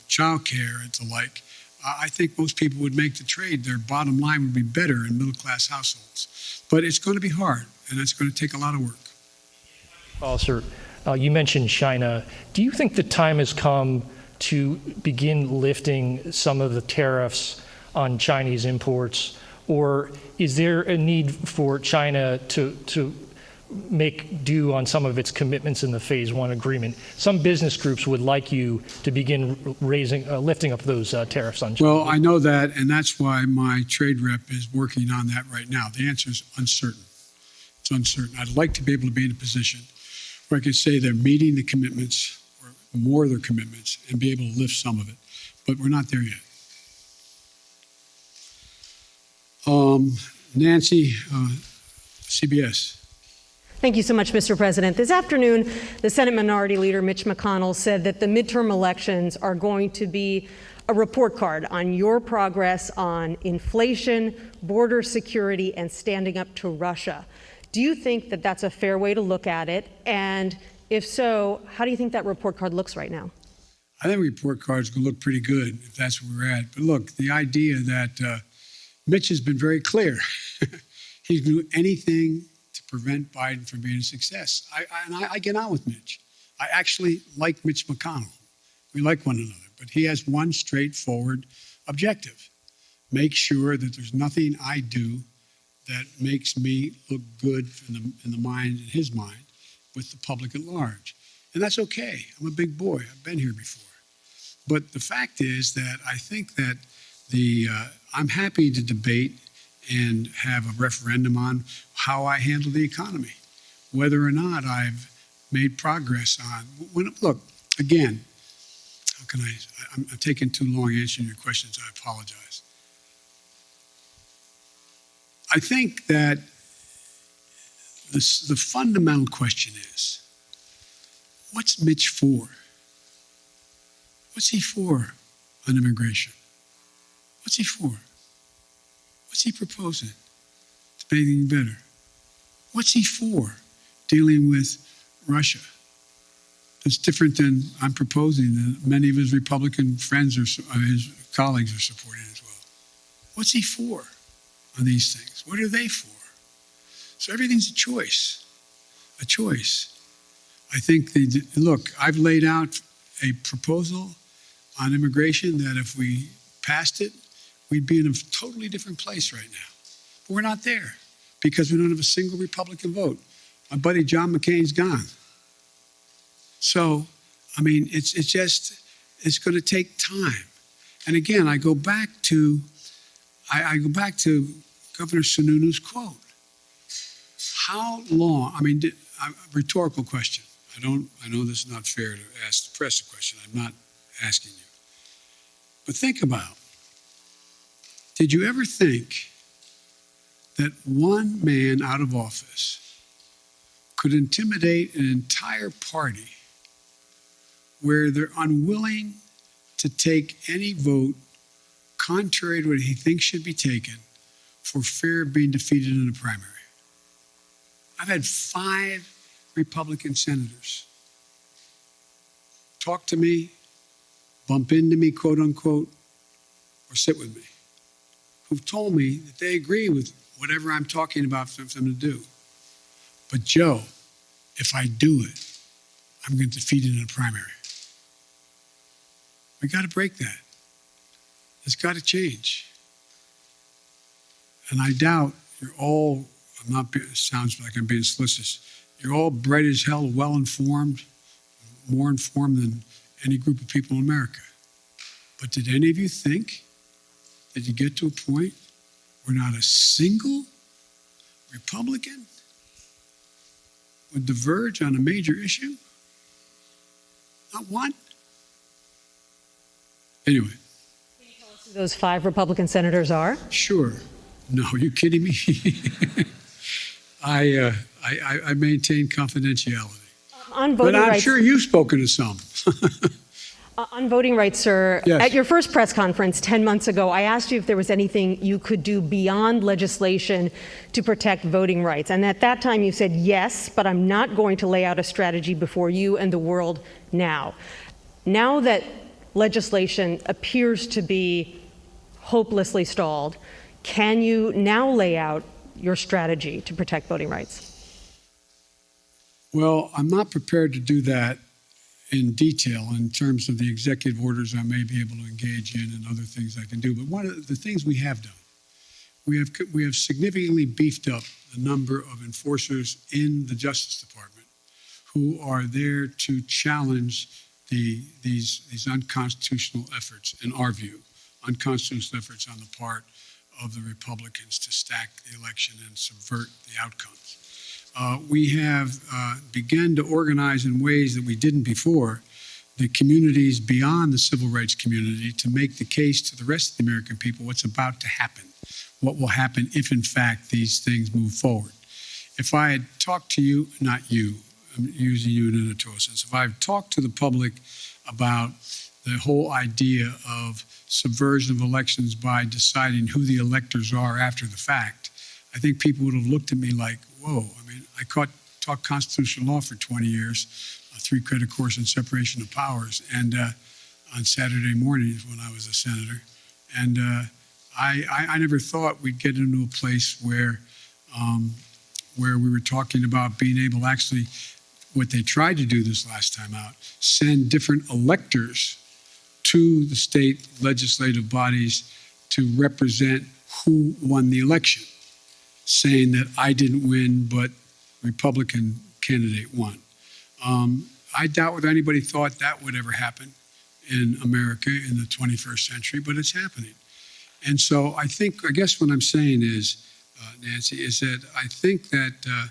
childcare and the like. I think most people would make the trade. Their bottom line would be better in middle-class households. But it's going to be hard, and it's going to take a lot of work. Sir, you mentioned China. Do you think the time has come to begin lifting some of the tariffs on Chinese imports, Or is there a need for China to make due on some of its commitments in the Phase 1 agreement? Some business groups would like you to begin lifting up those tariffs on China. Well, I know that, and that's why my trade rep is working on that right now. The answer is uncertain. It's uncertain. I'd like to be able to be in a position where I can say they're meeting the commitments or more of their commitments and be able to lift some of it, but we're not there yet. Nancy, CBS. Thank you so much, Mr. President. This afternoon, the Senate Minority Leader, Mitch McConnell, said that the midterm elections are going to be a report card on your progress on inflation, border security, and standing up to Russia. Do you think that that's a fair way to look at it? And if so, how do you think that report card looks right now? I think report cards can look pretty good if that's where we're at. But look, the idea that Mitch has been very clear. He's going to do anything to prevent Biden from being a success. I get on with Mitch. I actually like Mitch McConnell. We like one another. But he has one straightforward objective. Make sure that there's nothing I do that makes me look good in the mind, in his mind, with the public at large. And that's okay. I'm a big boy. I've been here before. But the fact is that I think that I'm happy to debate and have a referendum on how I handle the economy, whether or not I've made progress on. Look, again, how can I'm taking too long answering your questions. I apologize. I think that the fundamental question is, what's Mitch for? What's he for on immigration? What's he for? What's he proposing to make anything better? What's he for dealing with Russia? It's different than I'm proposing that many of his Republican friends or his colleagues are supporting as well. What's he for on these things? What are they for? So everything's a choice, a choice. I think, look, I've laid out a proposal on immigration that if we passed it, we'd be in a totally different place right now. But we're not there because we don't have a single Republican vote. My buddy John McCain's gone. So, I mean, it's going to take time. And again, I go back to Governor Sununu's quote. How long? I mean, a rhetorical question. I know this is not fair to ask the press a question. I'm not asking you. But think about, did you ever think that one man out of office could intimidate an entire party where they're unwilling to take any vote contrary to what he thinks should be taken for fear of being defeated in a primary? I've had 5 Republican senators talk to me, bump into me, quote unquote, or sit with me, who've told me that they agree with whatever I'm talking about for them to do. But Joe, if I do it, I'm going to defeat it in a primary. We got to break that. It's got to change. And I doubt you're all, it sounds like I'm being solicitous, you're all bright as hell, well-informed, more informed than any group of people in America. But did any of you think that you get to a point where not a single Republican would diverge on a major issue? Not one? Anyway. Can you tell us who those 5 Republican senators are? Sure. No, are you kidding me? I maintain confidentiality. On voting but I'm rights, sure you've spoken to some. on voting rights, sir, Yes. at your first press conference 10 months ago, I asked you if there was anything you could do beyond legislation to protect voting rights. And at that time you said yes, but I'm not going to lay out a strategy before you and the world now. Now that legislation appears to be hopelessly stalled, can you now lay out your strategy to protect voting rights? Well, I'm not prepared to do that in detail in terms of the executive orders I may be able to engage in and other things I can do. But one of the things we have done, we have significantly beefed up the number of enforcers in the Justice Department who are there to challenge these unconstitutional efforts, in our view, unconstitutional efforts on the part of the Republicans to stack the election and subvert the outcomes. We have begun to organize in ways that we didn't before the communities beyond the civil rights community to make the case to the rest of the American people what's about to happen, what will happen if, in fact, these things move forward. If I had talked to you, not you, I'm using you in an editorial sense, if I've talked to the public about the whole idea of subversion of elections by deciding who the electors are after the fact, I think people would have looked at me like, whoa. I mean, I taught constitutional law for 20 years, a 3-credit course in separation of powers, and on Saturday mornings when I was a senator. And I never thought we'd get into a place where we were talking about being able to actually, what they tried to do this last time out, send different electors to the state legislative bodies to represent who won the election, saying that I didn't win, but Republican candidate won. I doubt whether anybody thought that would ever happen in America in the 21st century, but it's happening. And so I guess what I'm saying is, Nancy, is that I think that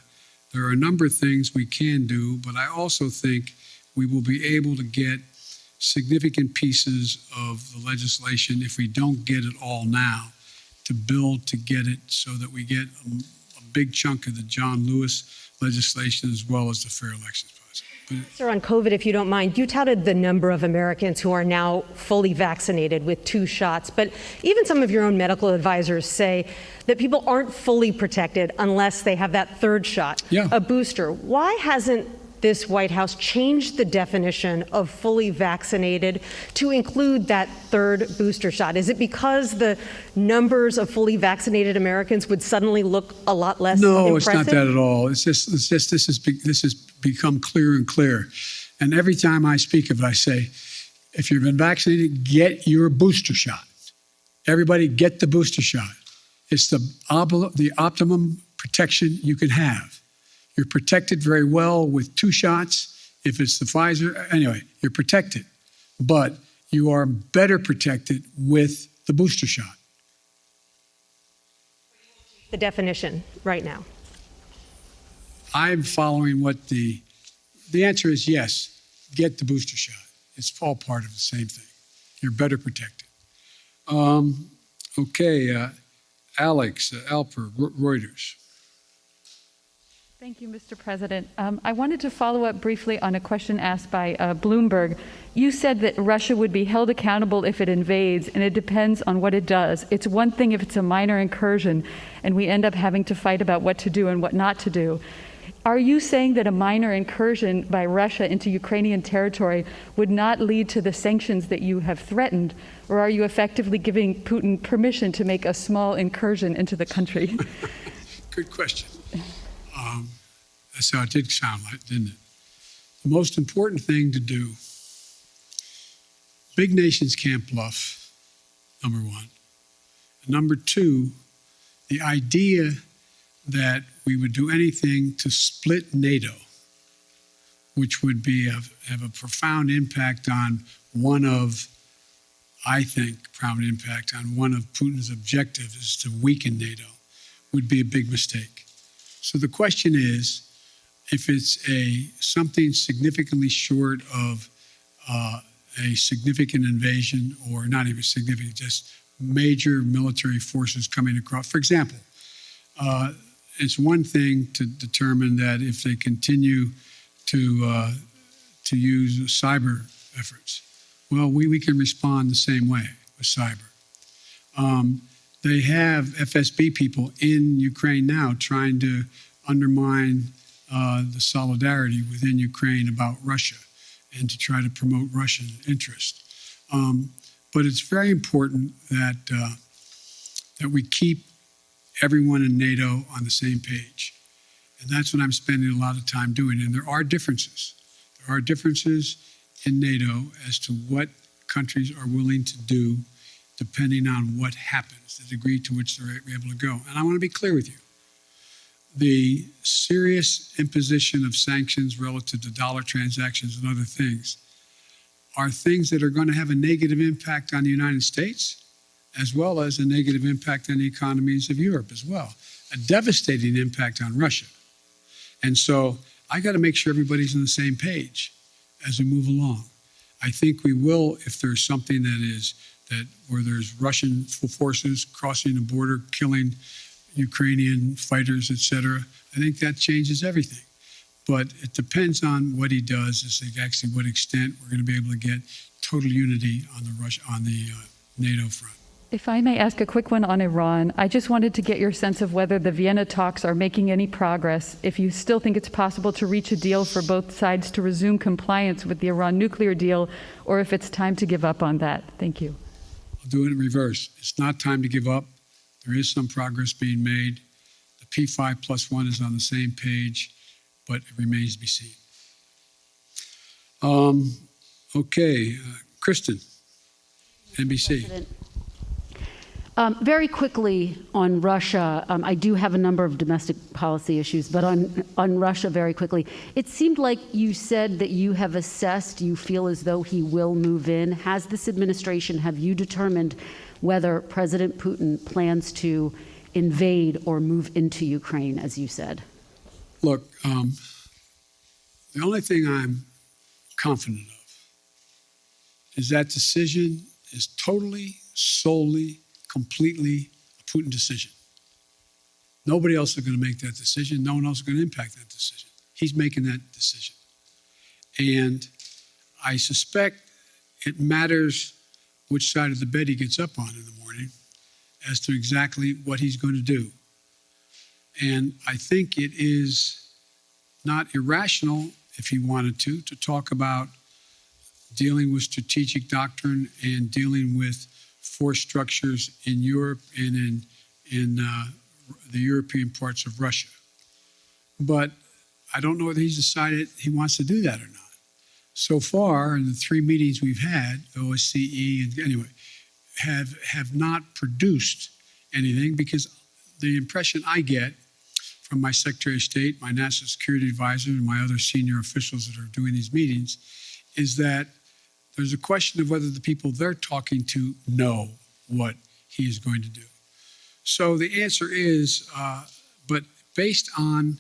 there are a number of things we can do, but I also think we will be able to get significant pieces of the legislation, if we don't get it all now, to build to get it so that we get a big chunk of the John Lewis legislation as well as the fair elections policy. Sir, on COVID, if you don't mind, you touted the number of Americans who are now fully vaccinated with 2 shots, but even some of your own medical advisors say that people aren't fully protected unless they have that 3rd shot, a booster. Why hasn't this White House changed the definition of fully vaccinated to include that 3rd booster shot? Is it because the numbers of fully vaccinated Americans would suddenly look a lot less impressive? No, it's not that at all. It's just this has become clearer and clearer. And every time I speak of it, I say, if you've been vaccinated, get your booster shot. Everybody get the booster shot. It's the optimum protection you can have. You're protected very well with 2 shots. If it's the Pfizer, anyway, you're protected. But you are better protected with the booster shot. The definition right now. I'm following what the answer is yes, get the booster shot. It's all part of the same thing. You're better protected. Alex Alper, Reuters. Thank you, Mr. President. I wanted to follow up briefly on a question asked by Bloomberg. You said that Russia would be held accountable if it invades, and it depends on what it does. It's one thing if it's a minor incursion, and we end up having to fight about what to do and what not to do. Are you saying that a minor incursion by Russia into Ukrainian territory would not lead to the sanctions that you have threatened, or are you effectively giving Putin permission to make a small incursion into the country? Good question. That's how it did sound like, didn't it? The most important thing to do, big nations can't bluff, number one. And number two, the idea that we would do anything to split NATO, which would have a profound impact on one of Putin's objectives is to weaken NATO, would be a big mistake. So the question is, if it's something significantly short of a significant invasion, or not even significant, just major military forces coming across. For example, it's one thing to determine that if they continue to use cyber efforts, well, we can respond the same way with cyber. They have FSB people in Ukraine now trying to undermine the solidarity within Ukraine about Russia and to try to promote Russian interest. But it's very important that we keep everyone in NATO on the same page. And that's what I'm spending a lot of time doing. And there are differences. There are differences in NATO as to what countries are willing to do depending on what happens, the degree to which they're able to go. And I want to be clear with you. The serious imposition of sanctions relative to dollar transactions and other things are things that are going to have a negative impact on the United States, as well as a negative impact on the economies of Europe as well, a devastating impact on Russia. And so I got to make sure everybody's on the same page as we move along. I think we will if there's something where there's Russian forces crossing the border, killing Ukrainian fighters, etc. I think that changes everything. But it depends on what he does, as to actually what extent we're going to be able to get total unity on the NATO front. If I may ask a quick one on Iran, I just wanted to get your sense of whether the Vienna talks are making any progress, if you still think it's possible to reach a deal for both sides to resume compliance with the Iran nuclear deal, or if it's time to give up on that. Thank you. I'll do it in reverse. It's not time to give up. There is some progress being made. The P5+1 is on the same page, but it remains to be seen. Kristen, NBC. President. Very quickly on Russia, I do have a number of domestic policy issues, but on Russia very quickly, it seemed like you said that you have assessed, you feel as though he will move in. Has this administration, have you determined whether President Putin plans to invade or move into Ukraine, as you said? Look, the only thing I'm confident of is that decision is totally, solely, completely a Putin decision. Nobody else is going to make that decision. No one else is going to impact that decision. He's making that decision. And I suspect it matters which side of the bed he gets up on in the morning as to exactly what he's going to do. And I think it is not irrational, if he wanted to talk about dealing with strategic doctrine and dealing with force structures in Europe and in the European parts of Russia. But I don't know whether he's decided he wants to do that or not. So far, in the 3 meetings we've had, OSCE, and anyway, have not produced anything, because the impression I get from my Secretary of State, my National Security Advisor, and my other senior officials that are doing these meetings is that there's a question of whether the people they're talking to know what he is going to do. So the answer is, but based on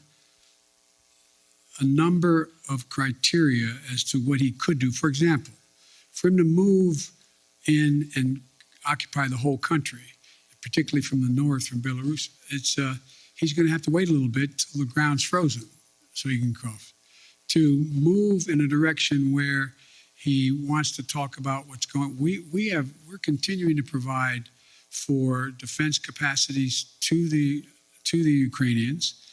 a number of criteria as to what he could do. For example, for him to move in and occupy the whole country, particularly from the north, from Belarus, he's going to have to wait a little bit till the ground's frozen so he can cross. To move in a direction where he wants to talk about what's going. We're continuing to provide for defense capacities to the Ukrainians.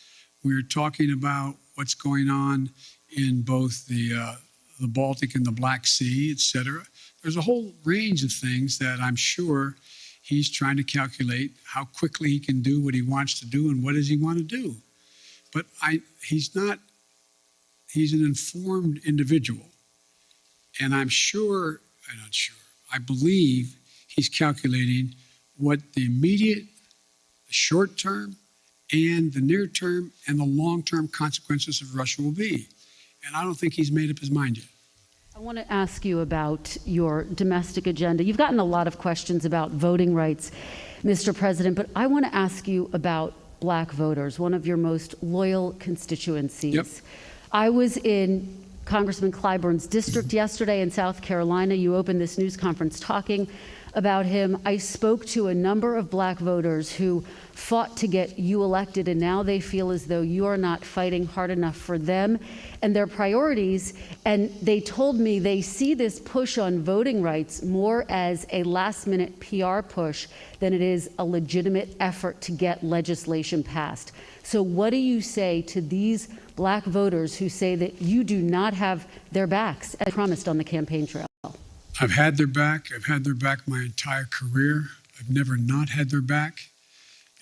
We're talking about what's going on in both the Baltic and the Black Sea, et cetera. There's a whole range of things that I'm sure he's trying to calculate how quickly he can do what he wants to do and what does he want to do. But he's an informed individual. And I believe he's calculating what the immediate, the short term, and the near term, and the long term consequences of Russia will be. And I don't think he's made up his mind yet. I want to ask you about your domestic agenda. You've gotten a lot of questions about voting rights, Mr. President, but I want to ask you about Black voters, one of your most loyal constituencies. Yep. I was in Congressman Clyburn's district yesterday in South Carolina. You opened this news conference talking about him. I spoke to a number of Black voters who fought to get you elected, and now they feel as though you are not fighting hard enough for them and their priorities. And they told me they see this push on voting rights more as a last-minute PR push than it is a legitimate effort to get legislation passed. So what do you say to these Black voters who say that you do not have their backs as promised on the campaign trail? I've had their back. I've had their back my entire career. I've never not had their back.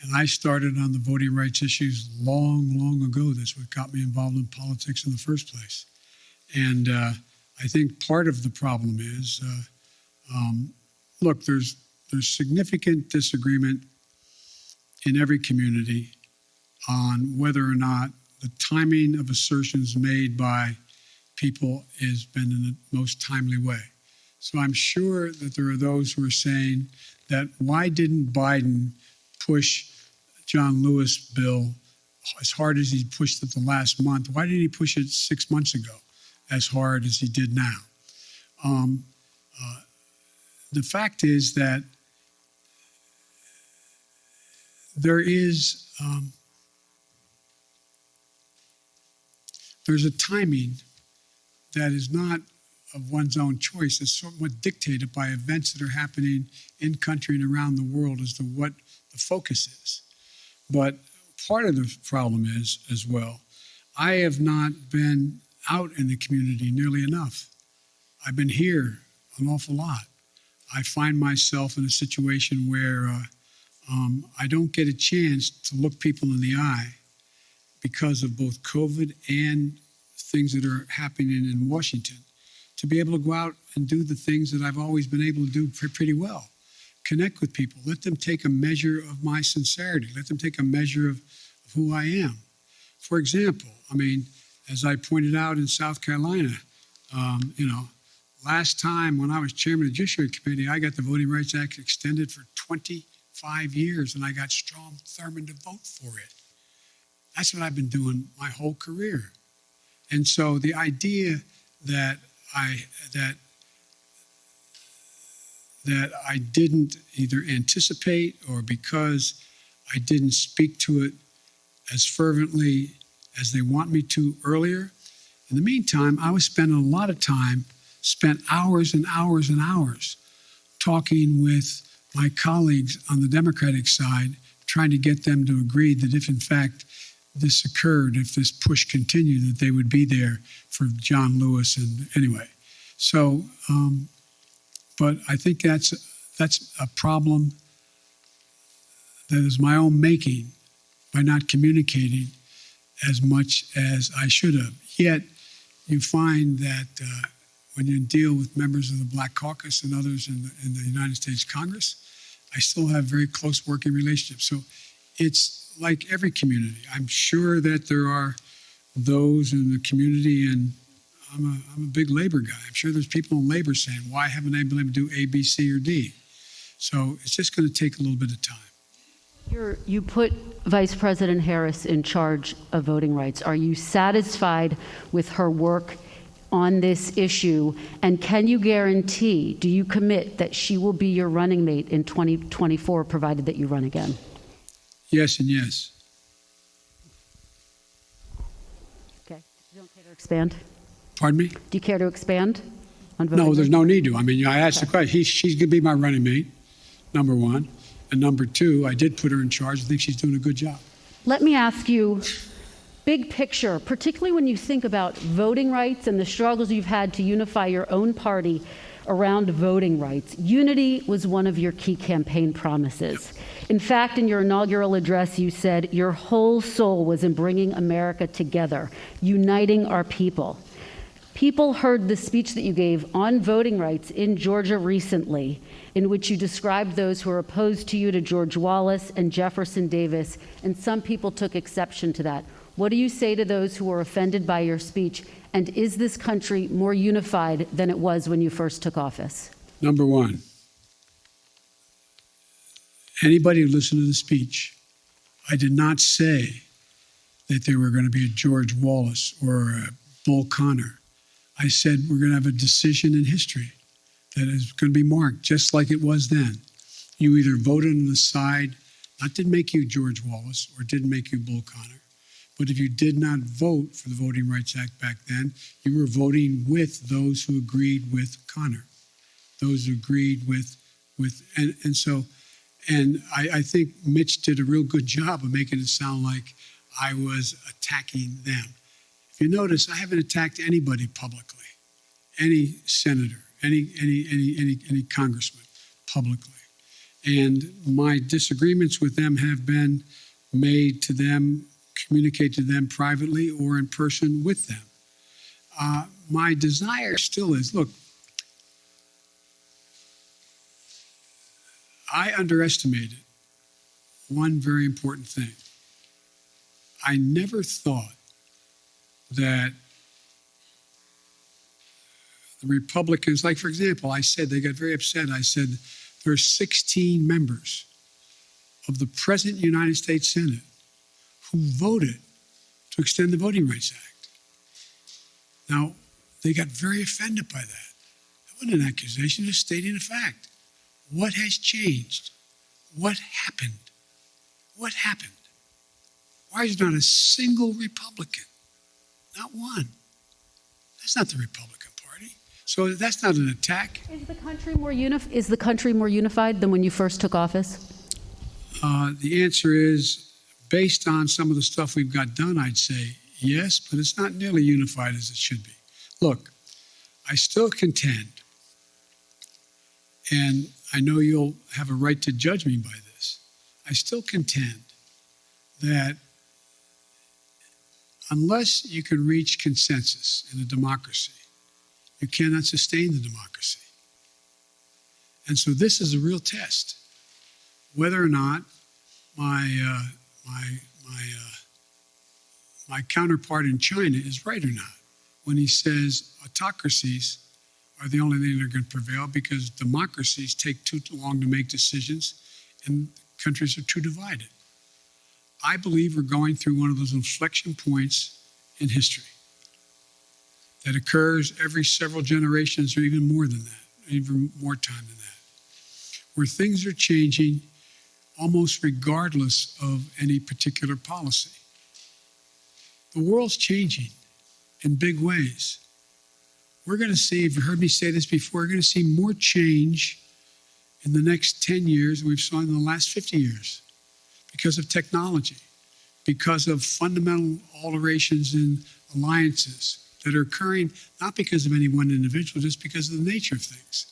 And I started on the voting rights issues long, long ago. That's what got me involved in politics in the first place. And I think part of the problem is, look, there's There's significant disagreement in every community on whether or not the timing of assertions made by people has been in the most timely way. So I'm sure that there are those who are saying that why didn't Biden push John Lewis bill as hard as he pushed it the last month? Why didn't he push it 6 months ago as hard as he did now? The fact is that there's a timing that is not of one's own choice. It's somewhat dictated by events that are happening in country and around the world as to what the focus is. But part of the problem is, as well, I have not been out in the community nearly enough. I've been here an awful lot. I find myself in a situation where I don't get a chance to look people in the eye because of both COVID and things that are happening in Washington, to be able to go out and do the things that I've always been able to do pretty well. Connect with people. Let them take a measure of my sincerity. Let them take a measure of who I am. For example, I mean, as I pointed out in South Carolina, last time when I was chairman of the Judiciary Committee, I got the Voting Rights Act extended for 25 years, and I got Strom Thurmond to vote for it. That's what I've been doing my whole career. And so the idea that I didn't either anticipate or because I didn't speak to it as fervently as they want me to earlier. In the meantime, I was spending a lot of time, spent hours and hours and hours talking with my colleagues on the Democratic side, trying to get them to agree that if in fact this occurred, if this push continued, that they would be there for John Lewis. And anyway, so, but I think that's a problem that is my own making by not communicating as much as I should have. Yet you find that when you deal with members of the Black Caucus and others in the United States Congress, I still have very close working relationships. So it's like every community. I'm sure that there are those in the community, and I'm a big labor guy. I'm sure there's people in labor saying, why haven't I been able to do A, B, C, or D? So it's just going to take a little bit of time. You put Vice President Harris in charge of voting rights. Are you satisfied with her work on this issue? And can you guarantee, do you commit that she will be your running mate in 2024, provided that you run again? Yes and yes. Okay. You don't care to expand? Pardon me? Do you care to expand on voting? No, there's no need to. I mean, I asked the question. She's going to be my running mate, number one. And number two, I did put her in charge. I think she's doing a good job. Let me ask you, big picture, particularly when you think about voting rights and the struggles you've had to unify your own party around voting rights. Unity was one of your key campaign promises. In fact, in your inaugural address, you said your whole soul was in bringing America together, uniting our people. People heard the speech that you gave on voting rights in Georgia recently, in which you described those who are opposed to you to George Wallace and Jefferson Davis, and some people took exception to that. What do you say to those who were offended by your speech? And is this country more unified than it was when you first took office? Number one, anybody who listened to the speech, I did not say that there were going to be a George Wallace or a Bull Connor. I said we're going to have a decision in history that is going to be marked just like it was then. You either voted on the side that didn't make you George Wallace or didn't make you Bull Connor. But if you did not vote for the Voting Rights Act back then, you were voting with those who agreed with Connor, those who agreed with and I think Mitch did a real good job of making it sound like I was attacking them. If you notice, I haven't attacked anybody publicly, any senator, any congressman publicly. And my disagreements with them have been made to them, communicate to them privately or in person with them. My desire still is, look, I underestimated one very important thing. I never thought that the Republicans, like for example, I said, they got very upset. I said, there are 16 members of the present United States Senate who voted to extend the Voting Rights Act. Now, they got very offended by that. That wasn't an accusation, it was stating a fact. What has changed? What happened? What happened? Why is there not a single Republican? Not one. That's not the Republican Party. So that's not an attack. Is the country more unified than when you first took office? The answer is, based on some of the stuff we've got done, I'd say yes, but it's not nearly unified as it should be. Look, I still contend, and I know you'll have a right to judge me by this, I still contend that unless you can reach consensus in a democracy, you cannot sustain the democracy. And so this is a real test, whether or not my counterpart in China is right or not when he says autocracies are the only thing that are going to prevail because democracies take too long to make decisions and countries are too divided. I believe we're going through one of those inflection points in history that occurs every several generations or even more than that, even more time than that, where things are changing almost regardless of any particular policy. The world's changing in big ways. We're going to see, you've heard me say this before, we're going to see more change in the next 10 years than we've seen in the last 50 years because of technology, because of fundamental alterations in alliances that are occurring, not because of any one individual, just because of the nature of things.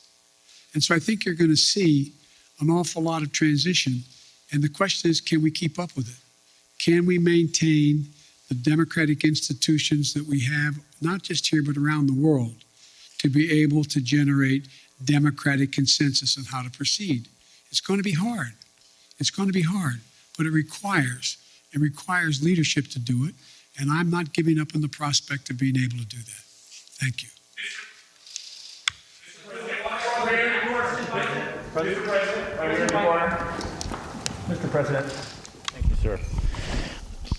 And so I think you're going to see an awful lot of transition. And the question is, can we keep up with it? Can we maintain the democratic institutions that we have, not just here, but around the world, to be able to generate democratic consensus on how to proceed? It's going to be hard. It's going to be hard, but it requires leadership to do it. And I'm not giving up on the prospect of being able to do that. Thank you. Mr. President. Thank you, sir.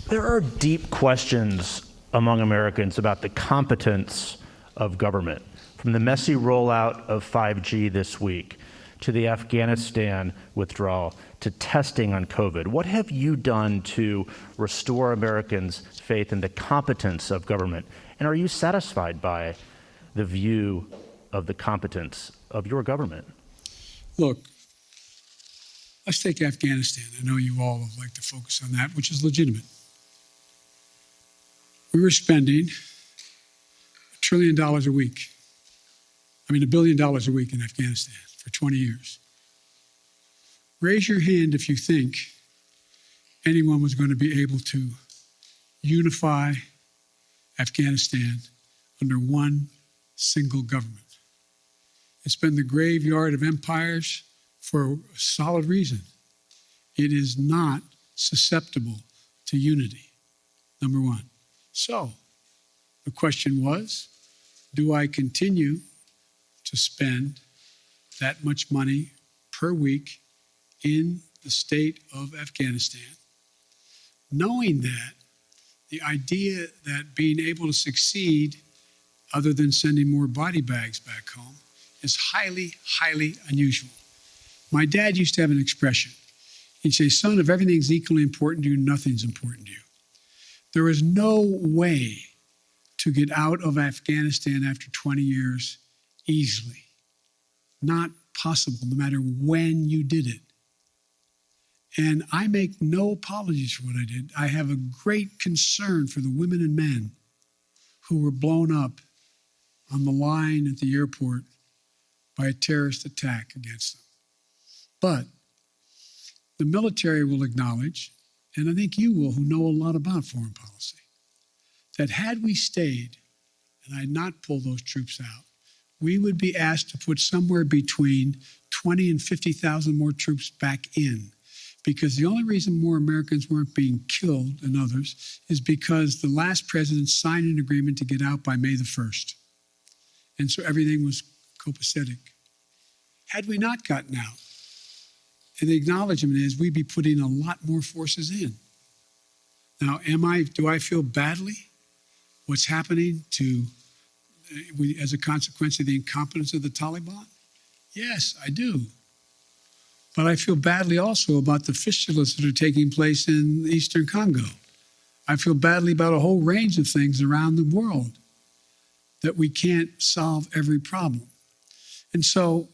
There are deep questions among Americans about the competence of government, from the messy rollout of 5G this week to the Afghanistan withdrawal to testing on COVID. What have you done to restore Americans' faith in the competence of government? And are you satisfied by the view of the competence of your government? Look, let's take Afghanistan. I know you all would like to focus on that, which is legitimate. We were spending $1 trillion a week. $1 billion a week in Afghanistan for 20 years. Raise your hand if you think anyone was going to be able to unify Afghanistan under one single government. It's been the graveyard of empires for a solid reason. It is not susceptible to unity, number one. So the question was, do I continue to spend that much money per week in the state of Afghanistan, knowing that the idea that being able to succeed, other than sending more body bags back home, is highly, highly unusual. My dad used to have an expression. He'd say, son, if everything's equally important to you, nothing's important to you. There is no way to get out of Afghanistan after 20 years easily. Not possible, no matter when you did it. And I make no apologies for what I did. I have a great concern for the women and men who were blown up on the line at the airport by a terrorist attack against them. But the military will acknowledge, and I think you will, who know a lot about foreign policy, that had we stayed and I had not pulled those troops out, we would be asked to put somewhere between 20 and 50,000 more troops back in. Because the only reason more Americans weren't being killed than others is because the last president signed an agreement to get out by May the 1st. And so everything was copacetic. Had we not gotten out, and the acknowledgement is we'd be putting a lot more forces in. Now, do I feel badly what's happening as a consequence of the incompetence of the Taliban? Yes, I do. But I feel badly also about the fistulas that are taking place in Eastern Congo. I feel badly about a whole range of things around the world that we can't solve every problem. And so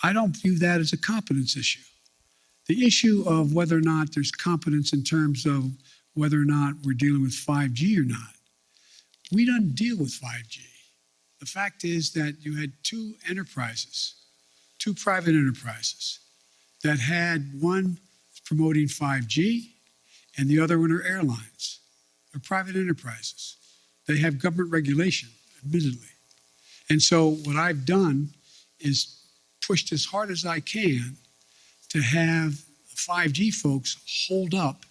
I don't view that as a competence issue. The issue of whether or not there's competence in terms of whether or not we're dealing with 5G or not, we don't deal with 5G. The fact is that you had two private enterprises, that had one promoting 5G and the other one are airlines. They're private enterprises. They have government regulation, admittedly. And so what I've done is pushed as hard as I can to have 5G folks hold up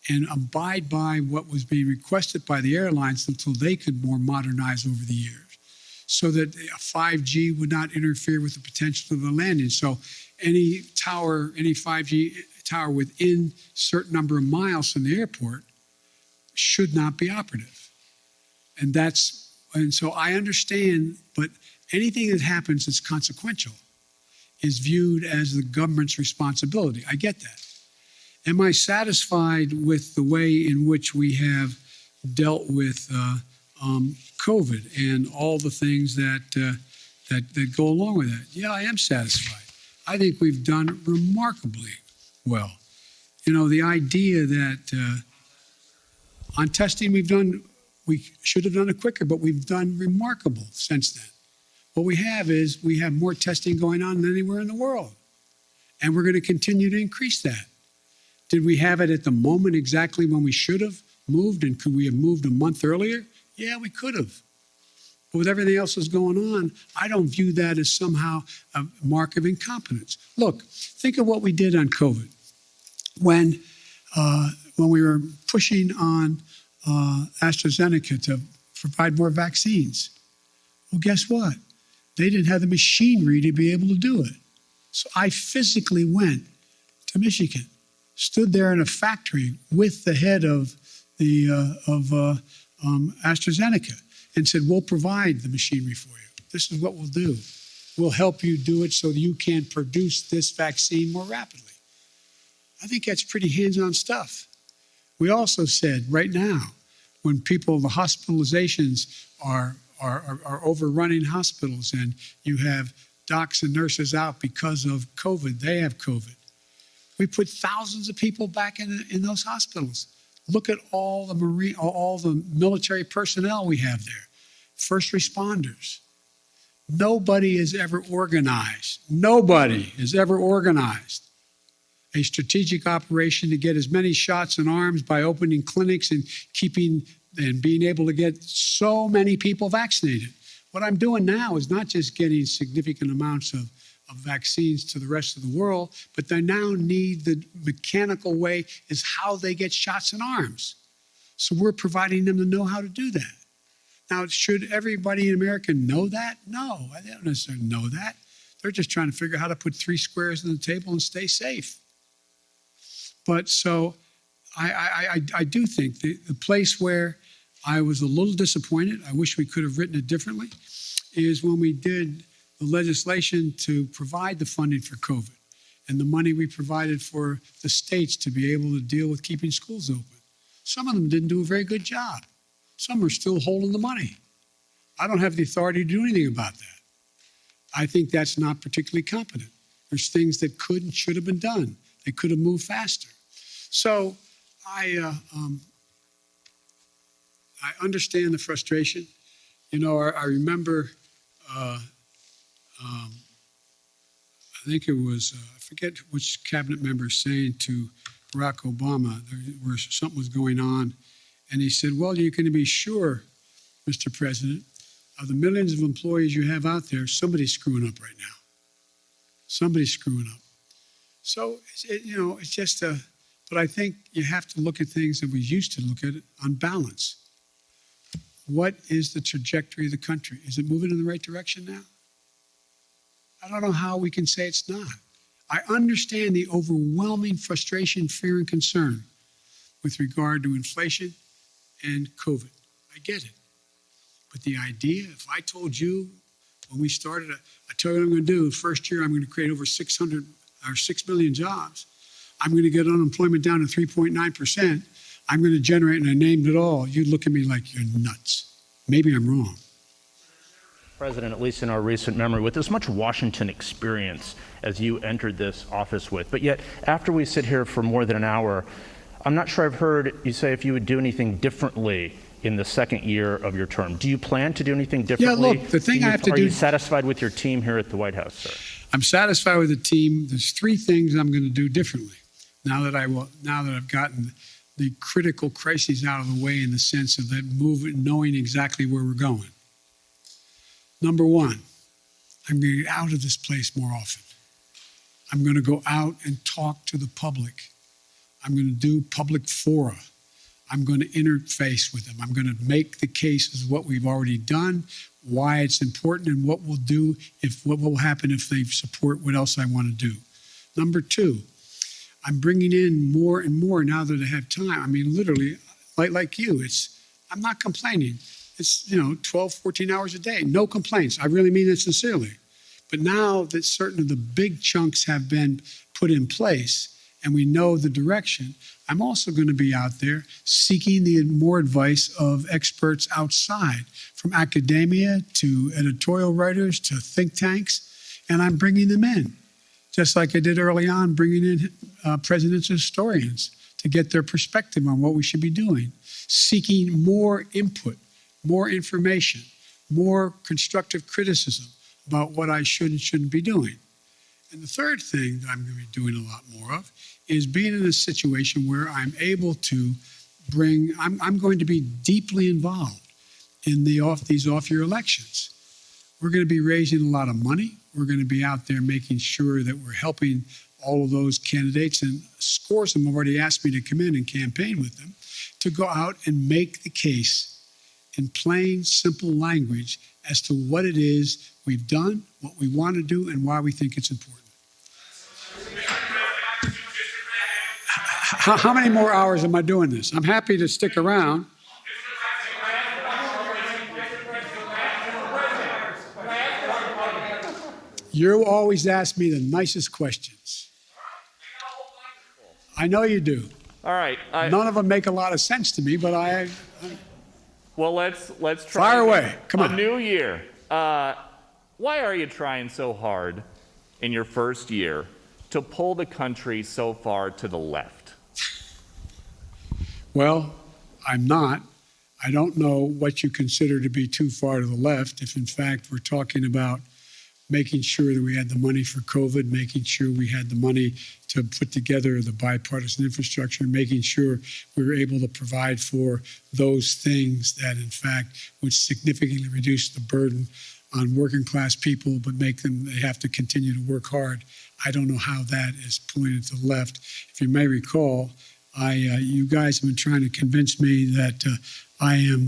and abide by what was being requested by the airlines until they could more modernize over the years, so that 5G would not interfere with the potential of the landing. So any 5G tower within a certain number of miles from the airport should not be operative. And so I understand, but anything that happens that's consequential is viewed as the government's responsibility. I get that. Am I satisfied with the way in which we have dealt with COVID and all the things that go along with that? Yeah, I am satisfied. I think we've done remarkably well. You know, the idea that on testing we should have done it quicker, but we've done remarkable since then. What we have more testing going on than anywhere in the world. And we're going to continue to increase that. Did we have it at the moment exactly when we should have moved? And could we have moved a month earlier? Yeah, we could have. But with everything else that's going on, I don't view that as somehow a mark of incompetence. Look, think of what we did on COVID. When we were pushing on AstraZeneca to provide more vaccines. Well, guess what? They didn't have the machinery to be able to do it. So I physically went to Michigan, stood there in a factory with the head of AstraZeneca and said, we'll provide the machinery for you. This is what we'll do. We'll help you do it so that you can produce this vaccine more rapidly. I think that's pretty hands-on stuff. We also said right now, when the hospitalizations are overrunning hospitals and you have docs and nurses out because of COVID, they have COVID. We put thousands of people back in those hospitals. Look at all the military personnel we have there, first responders. Nobody has ever organized a strategic operation to get as many shots in arms by opening clinics and being able to get so many people vaccinated. What I'm doing now is not just getting significant amounts of vaccines to the rest of the world, but they now need the mechanical way is how they get shots in arms. So we're providing them to know how to do that. Now, should everybody in America know that? No, they don't necessarily know that. They're just trying to figure out how to put 3 squares on the table and stay safe. But so I do think the place where I was a little disappointed, I wish we could have written it differently, is when we did the legislation to provide the funding for COVID and the money we provided for the states to be able to deal with keeping schools open. Some of them didn't do a very good job. Some are still holding the money. I don't have the authority to do anything about that. I think that's not particularly competent. There's things that could and should have been done. They could have moved faster. So I understand the frustration. You know, I remember, I think it was, I forget which cabinet member saying to Barack Obama, where something was going on, and he said, well, you can be sure, Mr. President, Of the millions of employees you have out there, somebody's screwing up right now. Somebody's screwing up. So, it's just but I think you have to look at things that we used to look at it on balance. What is the trajectory of the country? Is it moving in the right direction now? I don't know how we can say it's not. I understand the overwhelming frustration, fear, and concern with regard to inflation and COVID. I get it. But the idea, if I told you when we started, I tell you what I'm going to do. First year, I'm going to create over 6 million jobs. I'm going to get unemployment down to 3.9%. I'm going to generate, and I named it all. You'd look at me like you're nuts. Maybe I'm wrong. President, at least in our recent memory, with as much Washington experience as you entered this office with, but yet after we sit here for more than an hour, I'm not sure I've heard you say if you would do anything differently in the second year of your term. Do you plan to do anything differently? Yeah, look, the thing I have to do... Are you satisfied with your team here at the White House, sir? I'm satisfied with the team. There's 3 things I'm going to do differently now that I've gotten the critical crises out of the way in the sense of that movement, knowing exactly where we're going. Number 1, I'm going to get out of this place more often. I'm going to go out and talk to the public. I'm going to do public fora. I'm going to interface with them. I'm going to make the case as what we've already done, why it's important, and what what will happen if they support what else I want to do. Number 2, I'm bringing in more and more now that I have time. I mean, literally, like you, I'm not complaining. It's, 12, 14 hours a day. No complaints. I really mean it sincerely. But now that certain of the big chunks have been put in place and we know the direction, I'm also going to be out there seeking more advice of experts outside, from academia to editorial writers to think tanks, and I'm bringing them in, just like I did early on, bringing in presidential historians to get their perspective on what we should be doing, seeking more input, more information, more constructive criticism about what I should and shouldn't be doing. And the third thing that I'm going to be doing a lot more of is being in a situation where I'm able to I'm going to be deeply involved in these off-year elections. We're going to be raising a lot of money. We're going to be out there making sure that we're helping all of those candidates, and scores of them have already asked me to come in and campaign with them, to go out and make the case in plain, simple language as to what it is we've done, what we want to do, and why we think it's important. How many more hours am I doing this? I'm happy to stick around. You always ask me the nicest questions. I know you do. All right. None of them make a lot of sense to me, but Well, let's try. Fire away. Come on. A new year. Why are you trying so hard in your first year to pull the country so far to the left? Well, I'm not. I don't know what you consider to be too far to the left. If in fact we're talking about making sure that we had the money for COVID, making sure we had the money to put together the bipartisan infrastructure, making sure we were able to provide for those things that in fact would significantly reduce the burden on working class people, but they have to continue to work hard. I don't know how that is pulling it to the left. If you may recall, you guys have been trying to convince me that I am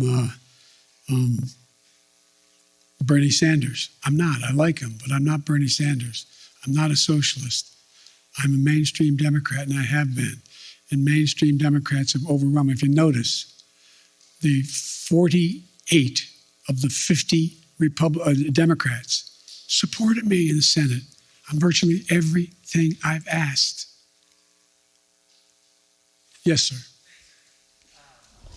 Bernie Sanders. I'm not. I like him, but I'm not Bernie Sanders. I'm not a socialist. I'm a mainstream Democrat, and I have been. And mainstream Democrats have overrun me. If you notice, the 48 of the 50 Democrats supported me in the Senate on virtually everything I've asked. Yes, sir.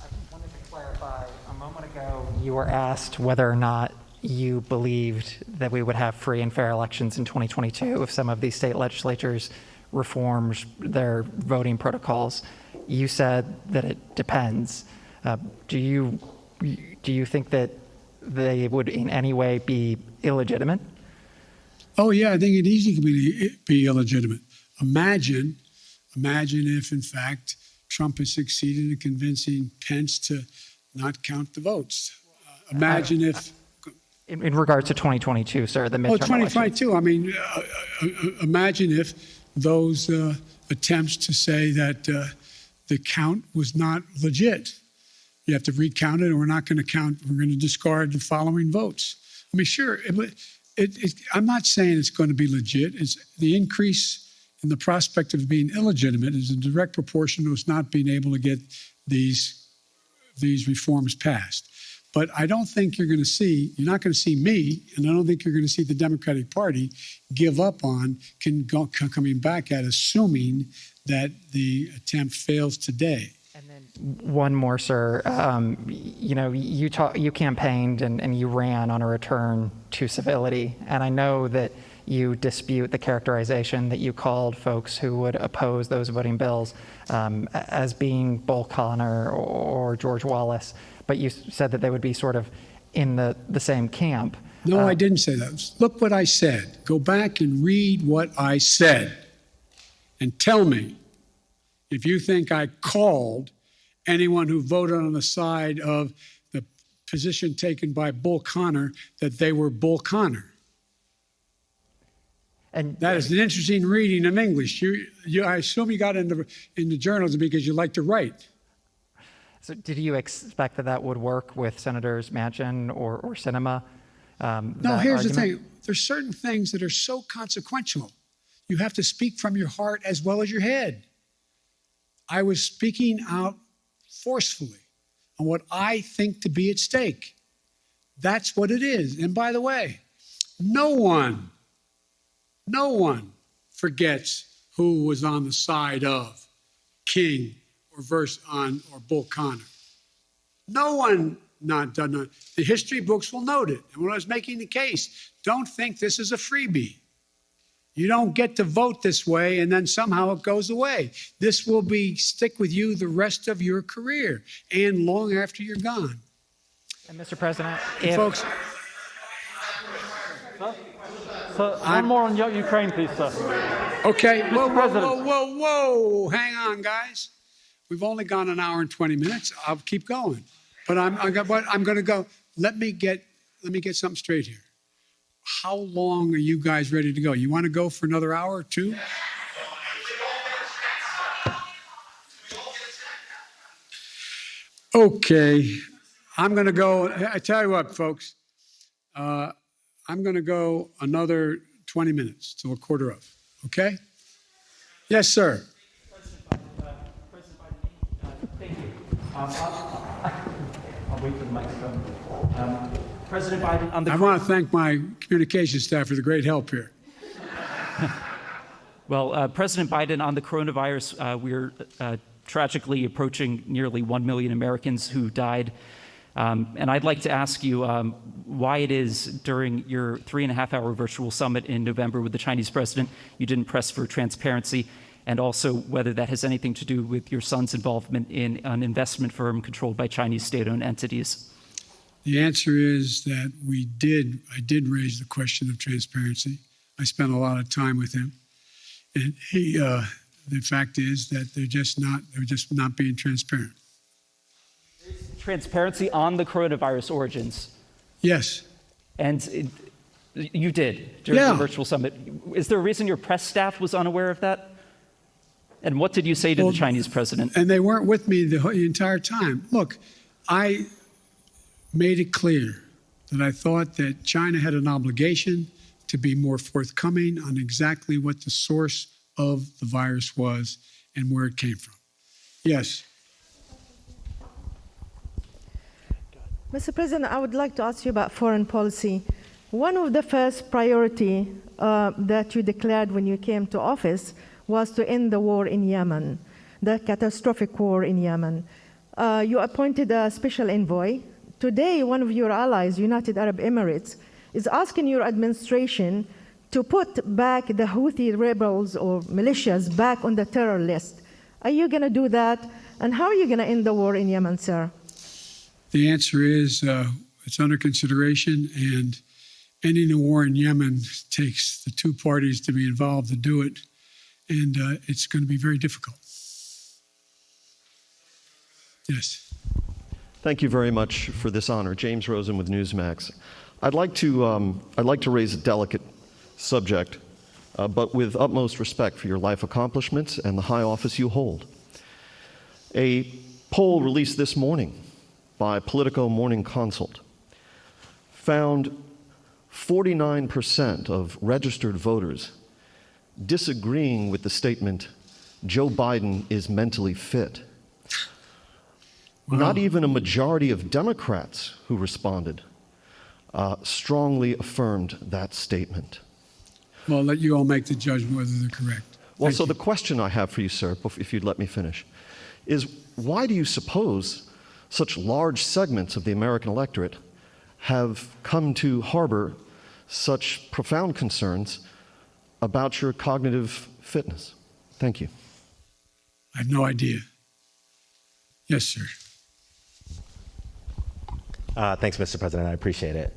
I wanted to clarify. A moment ago, you were asked whether or not you believed that we would have free and fair elections in 2022 if some of these state legislatures reformed their voting protocols. You said that it depends. Do you think that they would in any way be illegitimate? Oh, yeah, I think it easily could be illegitimate. Imagine if, in fact, Trump has succeeded in convincing Pence to not count the votes. Imagine if... In regards to 2022, sir, the midterm Oh, elections. 2022. I mean, imagine if those attempts to say that the count was not legit. You have to recount it, and we're not going to count. We're going to discard the following votes. I mean, sure. I'm not saying it's going to be legit. It's the increase in the prospect of being illegitimate is in direct proportion to us not being able to get these reforms passed. But I don't think you're not going to see me, and I don't think you're going to see the Democratic Party give up on coming back at assuming that the attempt fails today. And then one more, sir. You campaigned and you ran on a return to civility, and I know that you dispute the characterization that you called folks who would oppose those voting bills as being Bull Connor or George Wallace, but you said that they would be sort of in the same camp. No, I didn't say that. Look what I said. Go back and read what I said and tell me if you think I called anyone who voted on the side of the position taken by Bull Connor that they were Bull Connor. And that is an interesting reading of English. I assume you got into journalism because you like to write. So did you expect that would work with Senators Manchin or Sinema? No, here's the thing. There's certain things that are so consequential. You have to speak from your heart as well as your head. I was speaking out forcefully on what I think to be at stake. That's what it is. And by the way, no one forgets who was on the side of King or Bull Connor. No one done that. The history books will note it. And when I was making the case, don't think this is a freebie. You don't get to vote this way and then somehow it goes away. This will stick with you the rest of your career and long after you're gone. And Mr. President, folks. So one more on Ukraine, please, sir. Okay. Whoa. Hang on, guys. We've only gone an hour and 20 minutes. I'll keep going. But I'm going to go. Let me get something straight here. How long are you guys ready to go? You want to go for another hour or two? Okay. I'm going to go. I tell you what, folks. I'm going to go another 20 minutes till 1:15. Okay? Yes, sir. Thank you. I'll wait for the microphone. President Biden, on the... I want to thank my communications staff for the great help here. Well, President Biden, on the coronavirus, we're tragically approaching nearly 1 million Americans who died. And I'd like to ask you why it is during your 3.5-hour virtual summit in November with the Chinese president you didn't press for transparency, and also whether that has anything to do with your son's involvement in an investment firm controlled by Chinese state-owned entities. The answer is that I did raise the question of transparency. I spent a lot of time with him. And the fact is that they're just not being transparent. Transparency on the coronavirus origins. Yes. And you did during the virtual summit. Is there a reason your press staff was unaware of that? And what did you say to the Chinese president? And they weren't with me the entire time. Look, I made it clear that I thought that China had an obligation to be more forthcoming on exactly what the source of the virus was and where it came from. Yes. Mr. President, I would like to ask you about foreign policy. One of the first priority that you declared when you came to office was to end the war in Yemen, the catastrophic war in Yemen. You appointed a special envoy. Today, one of your allies, United Arab Emirates, is asking your administration to put back the Houthi rebels or militias back on the terror list. Are you going to do that? And how are you going to end the war in Yemen, sir? The answer is it's under consideration, and ending the war in Yemen takes the two parties to be involved to do it, and it's going to be very difficult. Yes. Thank you very much for this honor. James Rosen with Newsmax. I'd like to raise a delicate subject, but with utmost respect for your life accomplishments and the high office you hold. A poll released this morning by Politico Morning Consult found 49% of registered voters disagreeing with the statement, Joe Biden is mentally fit. Wow. Not even a majority of Democrats who responded strongly affirmed that statement. Well, I'll let you all make the judgment whether they're correct. Well, Thank so you. the question I have for you, sir, if you'd let me finish, is why do you suppose such large segments of the American electorate have come to harbor such profound concerns about your cognitive fitness? Thank you. I have no idea. Yes, sir. Thanks, Mr. President. I appreciate it.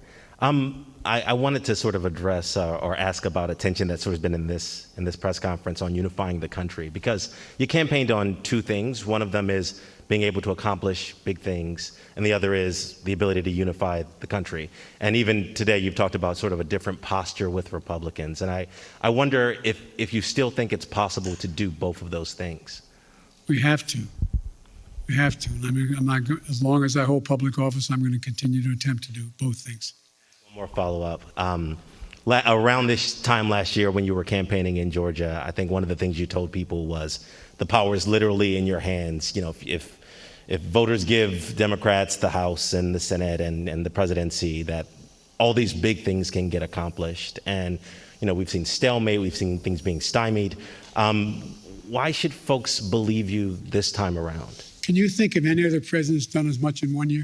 I wanted to sort of address or ask about a tension that's sort of been in this press conference on unifying the country, because you campaigned on two things. One of them is being able to accomplish big things, and the other is the ability to unify the country. And even today, you've talked about sort of a different posture with Republicans. And I wonder if you still think it's possible to do both of those things. We have to. We have to. I mean, as long as I hold public office, I'm going to continue to attempt to do both things. One more follow-up. Around this time last year when you were campaigning in Georgia, I think one of the things you told people was the power is literally in your hands. You know, if voters give Democrats the House and the Senate and the presidency, that all these big things can get accomplished. And, you know, we've seen stalemate, we've seen things being stymied. Why should folks believe you this time around? Can you think of any other president's done as much in 1 year?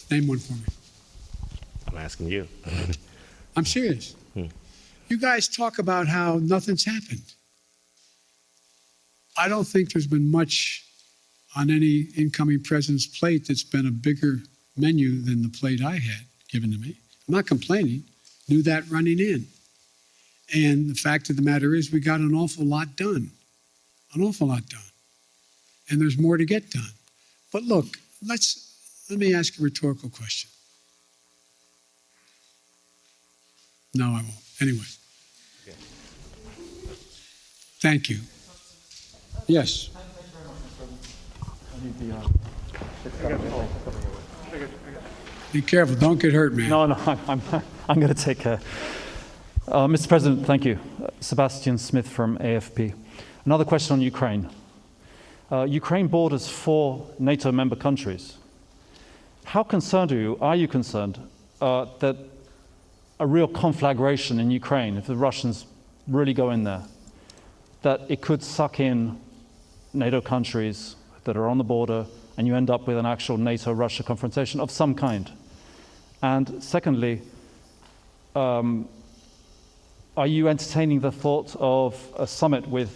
Name one for me. I'm asking you. I'm serious. You guys talk about how nothing's happened. I don't think there's been much on any incoming president's plate that's been a bigger menu than the plate I had given to me. I'm not complaining. Knew that running in. And the fact of the matter is we got an awful lot done. An awful lot done. And there's more to get done. But look, let me ask a rhetorical question. No, I won't. Anyway. Okay. Thank you. Yes. Be careful. Don't get hurt, man. No, I'm going to take care. Mr. President, thank you. Sebastian Smith from AFP. Another question on Ukraine. Ukraine borders 4 NATO member countries. How concerned are you concerned that a real conflagration in Ukraine, if the Russians really go in there, that it could suck in NATO countries that are on the border and you end up with an actual NATO-Russia confrontation of some kind? And secondly, are you entertaining the thought of a summit with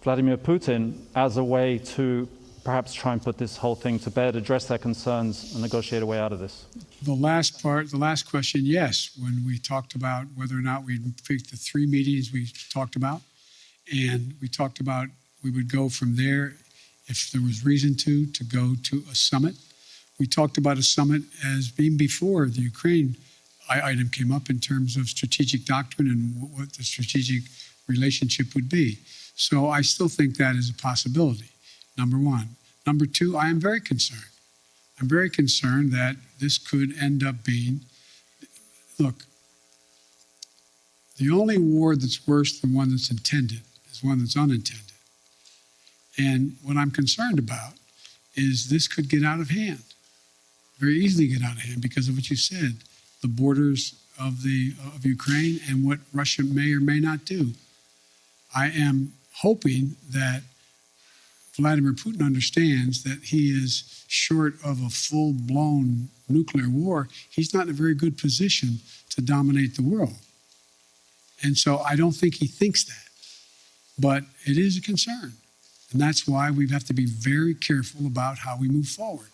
Vladimir Putin as a way to perhaps try and put this whole thing to bed, address their concerns, and negotiate a way out of this? The last question, yes, when we talked about whether or not we'd pick the 3 meetings we talked about, and we talked about we would go from there if there was reason to go to a summit. We talked about a summit as being before the Ukraine item came up in terms of strategic doctrine and what the strategic relationship would be. So I still think that is a possibility, number one. Number two, I am very concerned. I'm very concerned that this could end up being, look, the only war that's worse than one that's intended is one that's unintended. And what I'm concerned about is this could get out of hand, very easily get out of hand because of what you said, the borders of Ukraine and what Russia may or may not do. I am hoping that Vladimir Putin understands that he is short of a full-blown nuclear war. He's not in a very good position to dominate the world. And so I don't think he thinks that. But it is a concern. And that's why we have to be very careful about how we move forward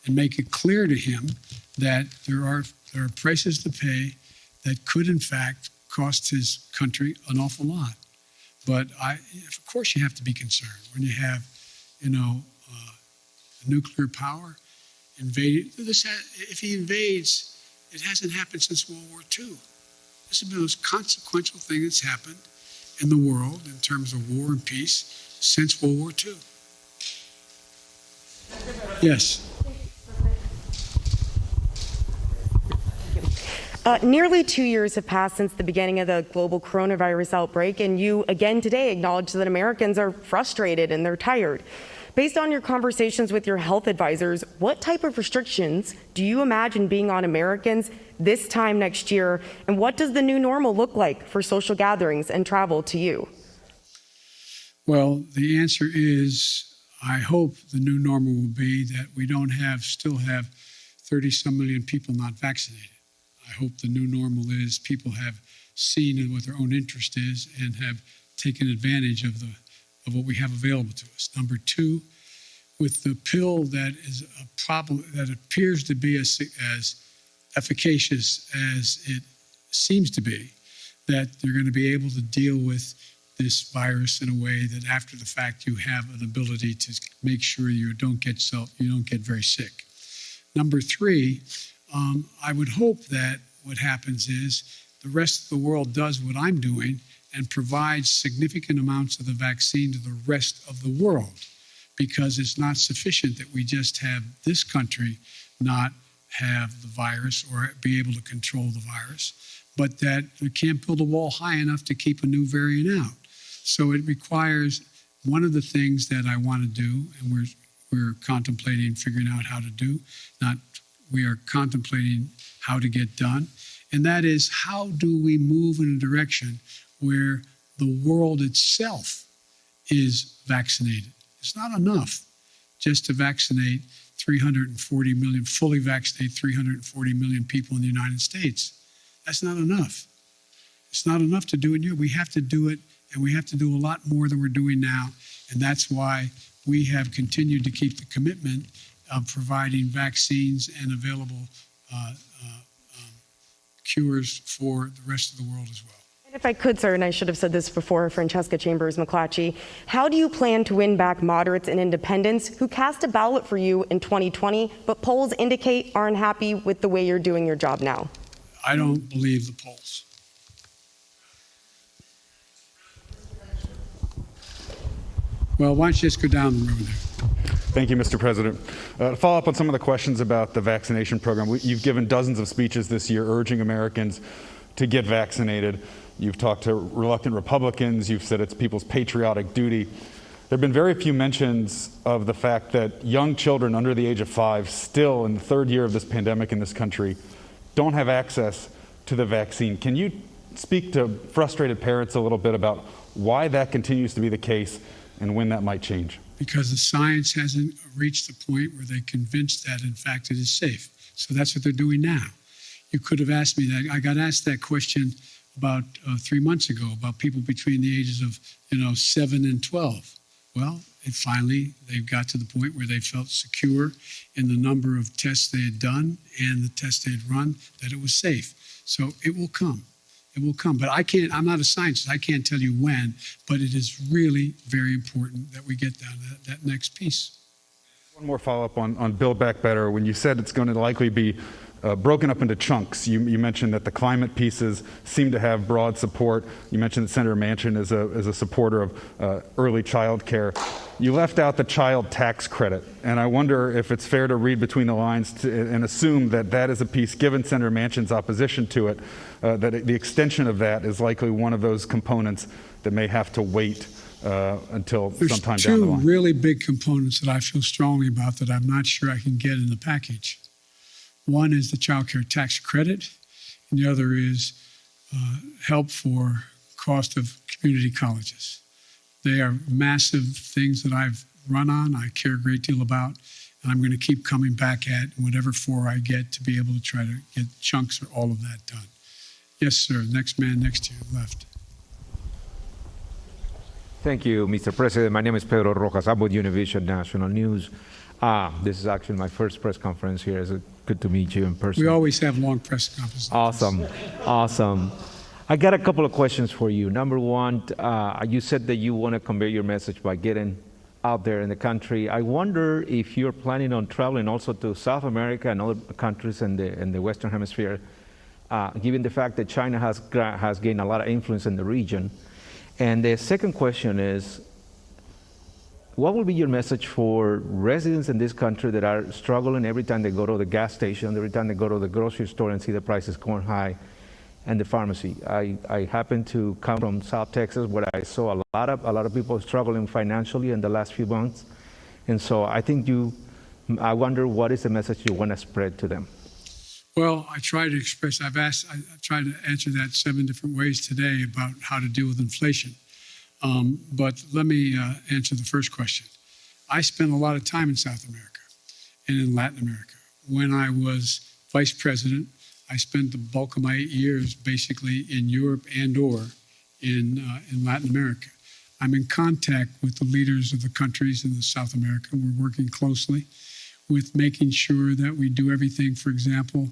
and make it clear to him that there are prices to pay that could, in fact, cost his country an awful lot. But of course, you have to be concerned when you have, nuclear power invaded. If he invades It hasn't happened since World War II. This has been the most consequential thing that's happened in the world in terms of war and peace since World War II. Yes. Nearly 2 years have passed since the beginning of the global coronavirus outbreak, and you again today acknowledge that Americans are frustrated and they're tired. Based on your conversations with your health advisors, what type of restrictions do you imagine being on Americans this time next year, and what does the new normal look like for social gatherings and travel to you? Well, the answer is, I hope the new normal will be that we don't still have 30-some million people not vaccinated. I hope the new normal is people have seen what their own interest is and have taken advantage of what we have available to us. Number two, with the pill that is a problem that appears to be as efficacious as it seems to be, that they're going to be able to deal with this virus in a way that after the fact you have an ability to make sure you don't get very sick. Number three, I would hope that what happens is the rest of the world does what I'm doing and provides significant amounts of the vaccine to the rest of the world, because it's not sufficient that we just have this country not have the virus or be able to control the virus, but that we can't build a wall high enough to keep a new variant out. So it requires one of the things that I want to do, and we're contemplating figuring out how to do, we are contemplating how to get done, and that is, how do we move in a direction where the world itself is vaccinated? It's not enough just to vaccinate 340 million, fully vaccinate 340 million people in the United States. That's not enough. It's not enough to do it here. We have to do it, and we have to do a lot more than we're doing now, and that's why we have continued to keep the commitment of providing vaccines and available cures for the rest of the world as well. And if I could, sir, and I should have said this before, Francesca Chambers McClatchy, how do you plan to win back moderates and independents who cast a ballot for you in 2020, but polls indicate aren't happy with the way you're doing your job now? I don't believe the polls. Well, why don't you just go down the road there? Thank you, Mr. President. To follow up on some of the questions about the vaccination program, you've given dozens of speeches this year urging Americans to get vaccinated. You've talked to reluctant Republicans. You've said it's people's patriotic duty. There have been very few mentions of the fact that young children under the age of 5, still in the third year of this pandemic in this country, don't have access to the vaccine. Can you speak to frustrated parents a little bit about why that continues to be the case and when that might change? Because the science hasn't reached the point where they're convinced that, in fact, it is safe. So that's what they're doing now. You could have asked me that. I got asked that question about 3 months ago about people between the ages of 7 and 12. Well, they got to the point where they felt secure in the number of tests they had done and the tests they had run, that it was safe. So it will come. It will come. But I'm not a scientist. I can't tell you when, but it is really very important that we get down to that next piece. One more follow-up on Build Back Better. When you said it's going to likely be broken up into chunks, you mentioned that the climate pieces seem to have broad support. You mentioned that Senator Manchin is a supporter of early child care. You left out the child tax credit, and I wonder if it's fair to read between the lines and assume that that is a piece, given Senator Manchin's opposition to it, that the extension of that is likely one of those components that may have to wait until sometime down the line. There's two really big components that I feel strongly about that I'm not sure I can get in the package. One is the child care tax credit, and the other is help for cost of community colleges. They are massive things that I've run on, I care a great deal about, and I'm going to keep coming back at whatever floor I get to be able to try to get chunks or all of that done. Yes, sir. Next man next to you, left. Thank you, Mr. President. My name is Pedro Rojas. I'm with Univision National News. This is actually my first press conference here. It's good to meet you in person. We always have long press conferences. Awesome. I got a couple of questions for you. Number one, you said that you want to convey your message by getting out there in the country. I wonder if you're planning on traveling also to South America and other countries in the Western Hemisphere, given the fact that China has gained a lot of influence in the region. And the second question is, what will be your message for residents in this country that are struggling every time they go to the gas station, every time they go to the grocery store and see the prices going high, and the pharmacy? I happen to come from South Texas, where I saw a lot of people struggling financially in the last few months, and so I wonder what is the message you want to spread to them. Well, I try to express. I've tried to answer that 7 different ways today about how to deal with inflation. But let me answer the first question. I spent a lot of time in South America and in Latin America. When I was vice president, I spent the bulk of my 8 years basically in Europe and/or in Latin America. I'm in contact with the leaders of the countries in South America. We're working closely with making sure that we do everything, for example,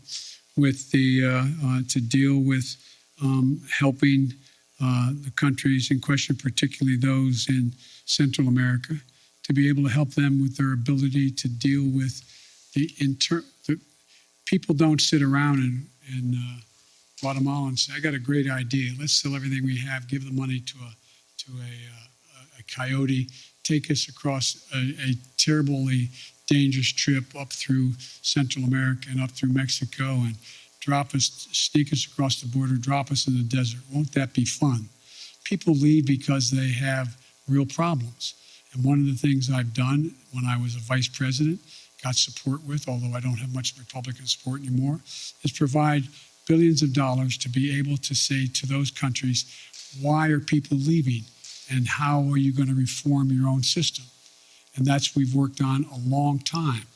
with to deal with helping the countries in question, particularly those in Central America, to be able to help them with their ability to deal with the people don't sit around in Guatemala and say, I got a great idea. Let's sell everything we have, give the money to a coyote, take us across a terribly dangerous trip up through Central America and up through Mexico and sneak us across the border, drop us in the desert. Won't that be fun? People leave because they have real problems. And one of the things I've done when I was a vice president, got support with, although I don't have much Republican support anymore, is provide billions of dollars to be able to say to those countries, why are people leaving? And how are you going to reform your own system? And that's what we've worked on a long time.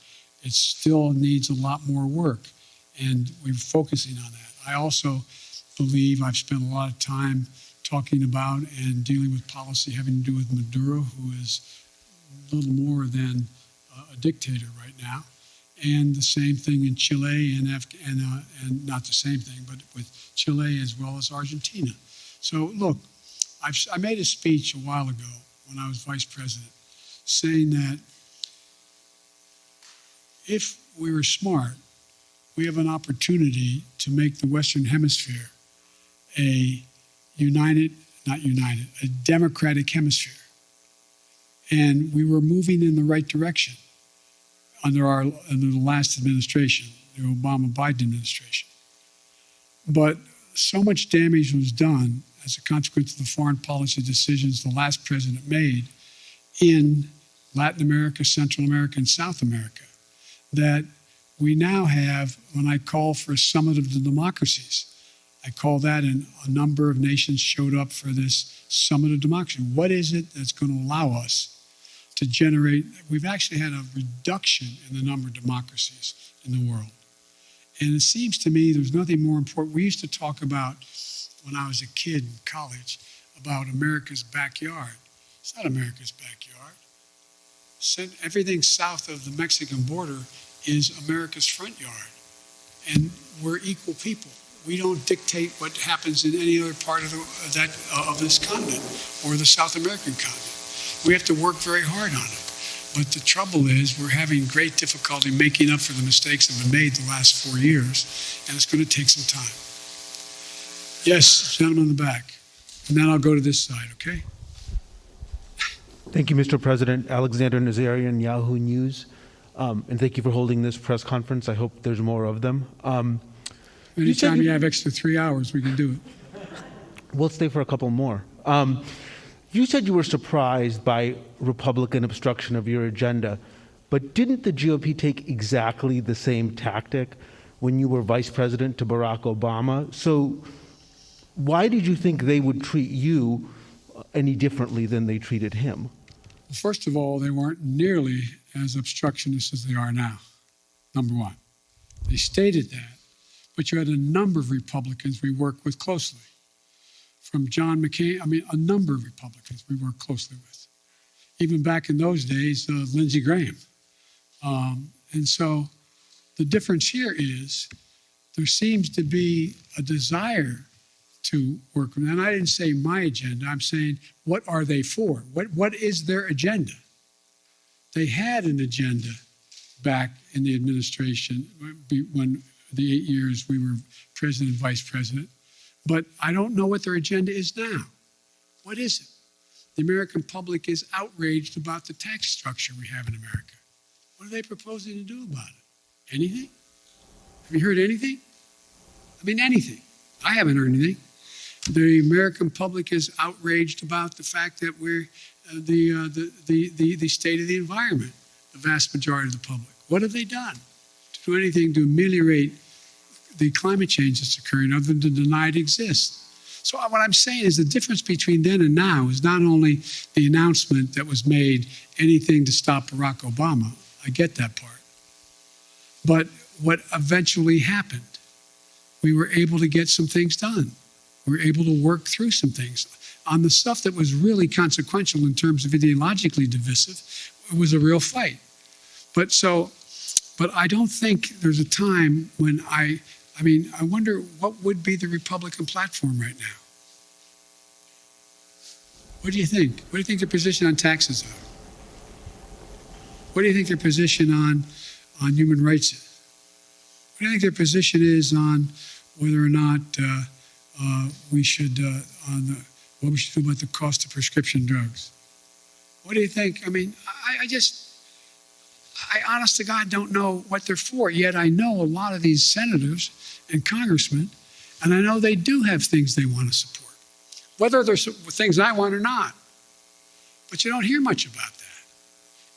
It still needs a lot more work, and we're focusing on that. I also believe I've spent a lot of time talking about and dealing with policy having to do with Maduro, who is little more than a dictator right now. And the same thing in Chile and not the same thing, but with Chile as well as Argentina. So look, I made a speech a while ago when I was vice president saying that if we were smart, we have an opportunity to make the Western Hemisphere a democratic hemisphere. And we were moving in the right direction under the last administration, the Obama-Biden administration. But so much damage was done as a consequence of the foreign policy decisions the last president made in Latin America, Central America, and South America, that we now have, when I call for a summit of the democracies, I call that, and a number of nations showed up for this summit of democracy. What is it that's going to allow us to generate? We've actually had a reduction in the number of democracies in the world. And it seems to me there's nothing more important. We used to talk about, when I was a kid in college, about America's backyard. It's not America's backyard. Everything south of the Mexican border is America's front yard. And we're equal people. We don't dictate what happens in any other part of this continent or the South American continent. We have to work very hard on it. But the trouble is we're having great difficulty making up for the mistakes that have been made the last 4 years, and it's going to take some time. Yes, gentleman in the back. And then I'll go to this side, okay? Thank you, Mr. President. Alexander Nazarian, Yahoo News. And thank you for holding this press conference. I hope there's more of them. Anytime you have extra 3 hours, we can do it. We'll stay for a couple more. You said you were surprised by Republican obstruction of your agenda, but didn't the GOP take exactly the same tactic when you were vice president to Barack Obama? So why did you think they would treat you any differently than they treated him? First of all, they weren't nearly as obstructionist as they are now, number one. They stated that, but you had a number of Republicans we worked with closely. From John McCain, a number of Republicans we worked closely with. Even back in those days, Lindsey Graham. And so the difference here is there seems to be a desire to work with. And I didn't say my agenda. I'm saying, what are they for? What is their agenda? They had an agenda back in the administration when the 8 years we were president and vice president, but I don't know what their agenda is now. What is it? The American public is outraged about the tax structure we have in America. What are they proposing to do about it? Anything? Have you heard anything? I mean, anything. I haven't heard anything. The American public is outraged about the fact that we're the state of the environment, the vast majority of the public. What have they done to do anything to ameliorate the climate change that's occurring other than to deny it exists? So what I'm saying is the difference between then and now is not only the announcement that was made, anything to stop Barack Obama. I get that part. But what eventually happened, we were able to get some things done. We were able to work through some things. On the stuff that was really consequential in terms of ideologically divisive, it was a real fight. But I don't think there's a time when I wonder what would be the Republican platform right now. What do you think? What do you think their position on taxes are? What do you think their position on human rights is? What do you think their position is on whether or not we should what we should do about the cost of prescription drugs? What do you think? I mean, I honest to God don't know what they're for, yet I know a lot of these senators and congressmen, and I know they do have things they want to support, whether they're things I want or not. But you don't hear much about that.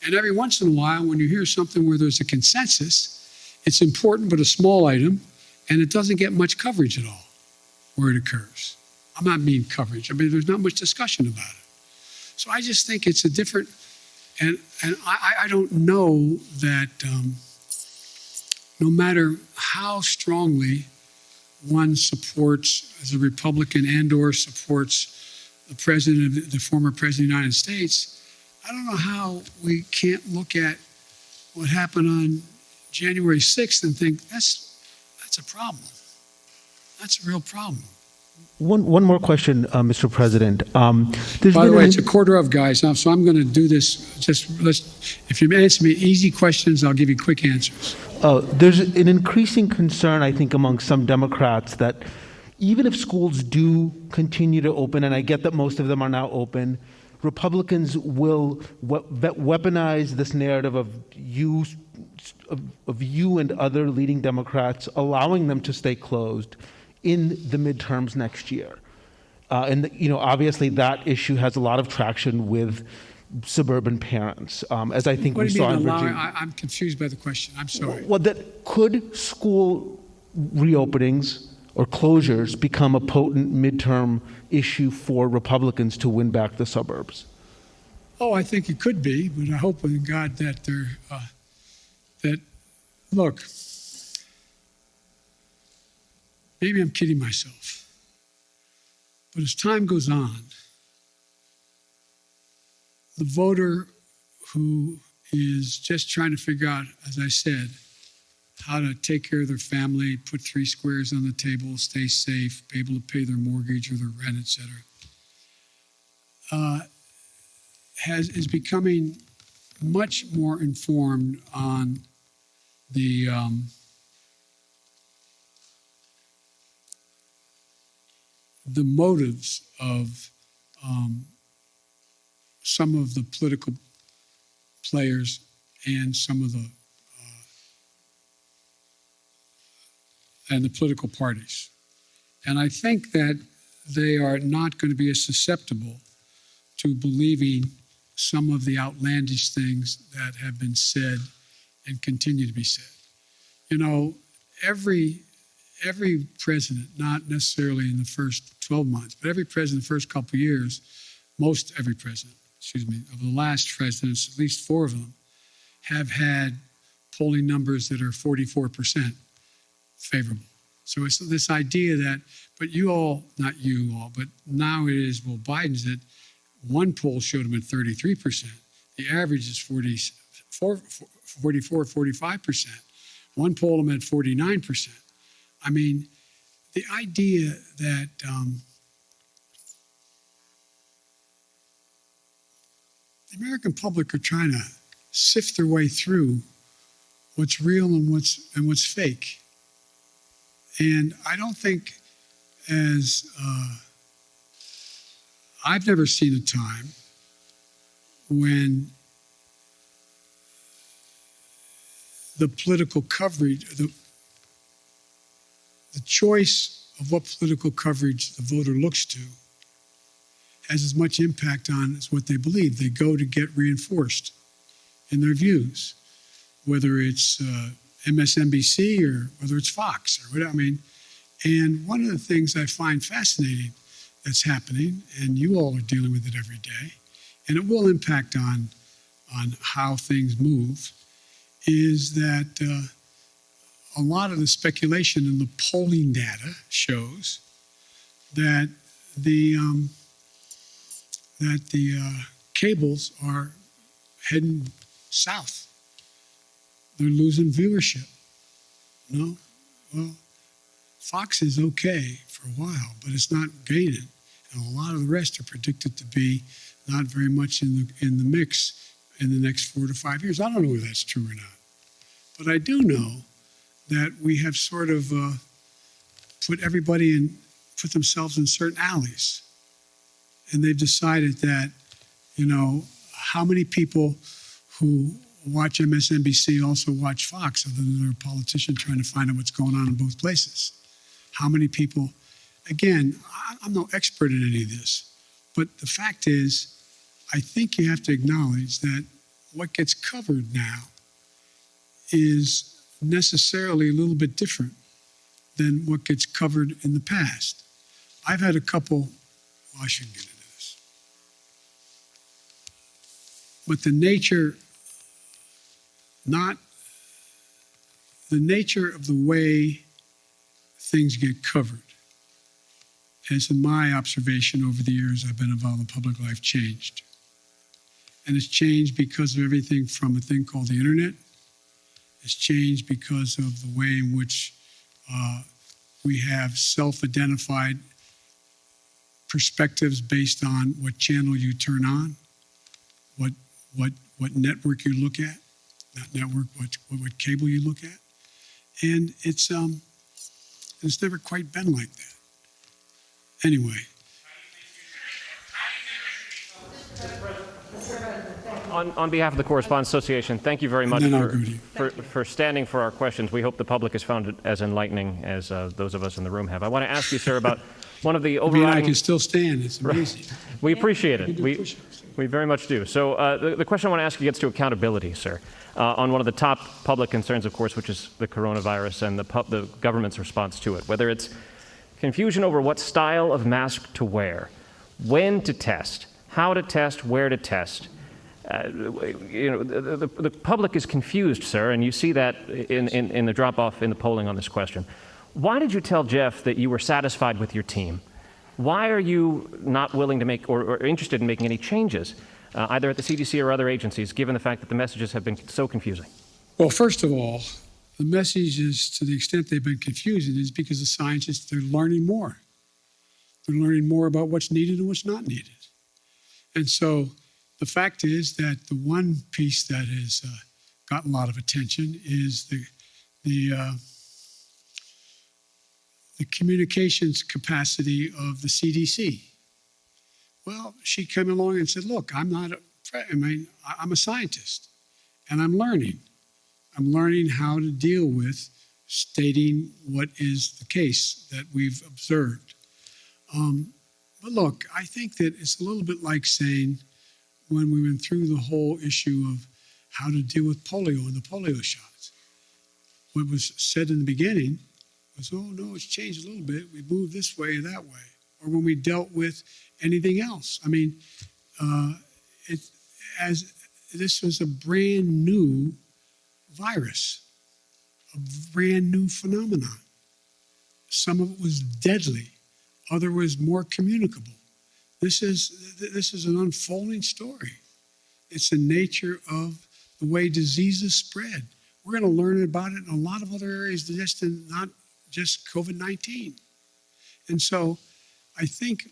And every once in a while, when you hear something where there's a consensus, it's important but a small item, and it doesn't get much coverage at all where it occurs. I'm not mean coverage. I mean, there's not much discussion about it. So I just think it's a different, and I don't know that no matter how strongly one supports, as a Republican and or supports the former president of the United States, I don't know how we can't look at what happened on January 6th and think that's a problem. That's a real problem. One more question, Mr. President. By the way, it's a quarter of, guys, so I'm going to do this. If you answer me easy questions, I'll give you quick answers. There's an increasing concern, I think, among some Democrats that even if schools do continue to open, and I get that most of them are now open, Republicans will weaponize this narrative of you and other leading Democrats, allowing them to stay closed in the midterms next year. And obviously that issue has a lot of traction with suburban parents, as I think we saw in Virginia. I'm confused by the question. I'm sorry. Well, could school reopenings or closures become a potent midterm issue for Republicans to win back the suburbs? Oh, I think it could be, but I hope in God that look, maybe I'm kidding myself, but as time goes on, the voter who is just trying to figure out, as I said, how to take care of their family, put 3 squares on the table, stay safe, be able to pay their mortgage or their rent, et cetera, is becoming much more informed on the motives of some of the political players and some of the political parties. And I think that they are not going to be as susceptible to believing some of the outlandish things that have been said and continue to be said. Every president, not necessarily in the first 12 months, but every president the first couple of years, every president, of the last presidents, at least 4 of them, have had polling numbers that are 44% favorable. So it's this idea that, but you all, not you all, but now it is, well, Biden's at, one poll showed him at 33%. The average is 44, 45%. One poll him at 49%. I mean, the idea that the American public are trying to sift their way through what's real and what's fake. And I don't think I've never seen a time when the political coverage, the choice of what political coverage the voter looks to has as much impact on as what they believe. They go to get reinforced in their views, whether it's MSNBC or whether it's Fox or whatever. I mean, and one of the things I find fascinating that's happening, and you all are dealing with it every day, and it will impact on how things move, is that a lot of the speculation in the polling data shows that the cables are heading south. They're losing viewership. No? Well, Fox is okay for a while, but it's not gaining. And a lot of the rest are predicted to be not very much in the mix in the next 4 to 5 years. I don't know whether that's true or not. But I do know that we have sort of put themselves in certain alleys. And they've decided that, how many people who watch MSNBC also watch Fox, other than they're a politician trying to find out what's going on in both places? How many people, again, I'm no expert in any of this, but the fact is, I think you have to acknowledge that what gets covered now is necessarily a little bit different than what gets covered in the past. I've had a couple, well, I shouldn't get into this, but the nature of the way things get covered, as in my observation over the years I've been involved in public life, changed. And it's changed because of everything from a thing called the internet. It's changed because of the way in which we have self-identified perspectives based on what channel you turn on, what network you look at, not network, what cable you look at. And it's never quite been like that. Anyway. On behalf of the Correspondents Association, thank you very much for standing for our questions. We hope the public has found it as enlightening as those of us in the room have. I want to ask you, sir, about one of the overriding... I can still stand. It's amazing. We appreciate it. We very much do. So the question I want to ask you gets to accountability, sir, on one of the top public concerns, of course, which is the coronavirus and the government's response to it, whether it's confusion over what style of mask to wear, when to test, how to test, where to test. The public is confused, sir, and you see that in the drop-off in the polling on this question. Why did you tell Jeff that you were satisfied with your team? Why are you not willing to make or interested in making any changes, either at the CDC or other agencies, given the fact that the messages have been so confusing? Well, first of all, the messages, to the extent they've been confusing, is because the scientists, they're learning more. They're learning more about what's needed and what's not needed. And so the fact is that the one piece that has gotten a lot of attention is the communications capacity of the CDC. Well, she came along and said, look, I'm a scientist, and I'm learning. I'm learning how to deal with stating what is the case that we've observed. But look, I think that it's a little bit like saying, when we went through the whole issue of how to deal with polio and the polio shots, what was said in the beginning was, oh, no, it's changed a little bit. We moved this way or that way. Or when we dealt with anything else. I mean, this was a brand new virus, a brand new phenomenon. Some of it was deadly. Other was more communicable. This is an unfolding story. It's the nature of the way diseases spread. We're going to learn about it in a lot of other areas, not just COVID-19. And so I think,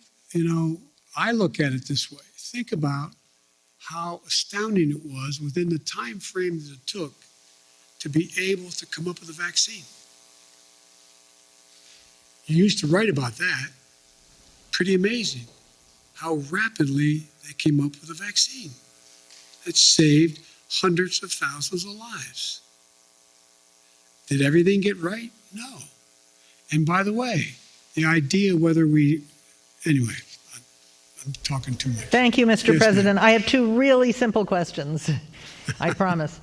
I look at it this way. Think about how astounding it was within the time frame that it took to be able to come up with a vaccine. You used to write about that. Pretty amazing how rapidly they came up with a vaccine that saved hundreds of thousands of lives. Did everything get right? No. And by the way, the idea whether anyway, I'm talking too much. Thank you, Mr. Yes, President. ma'am. I have two really simple questions. I promise.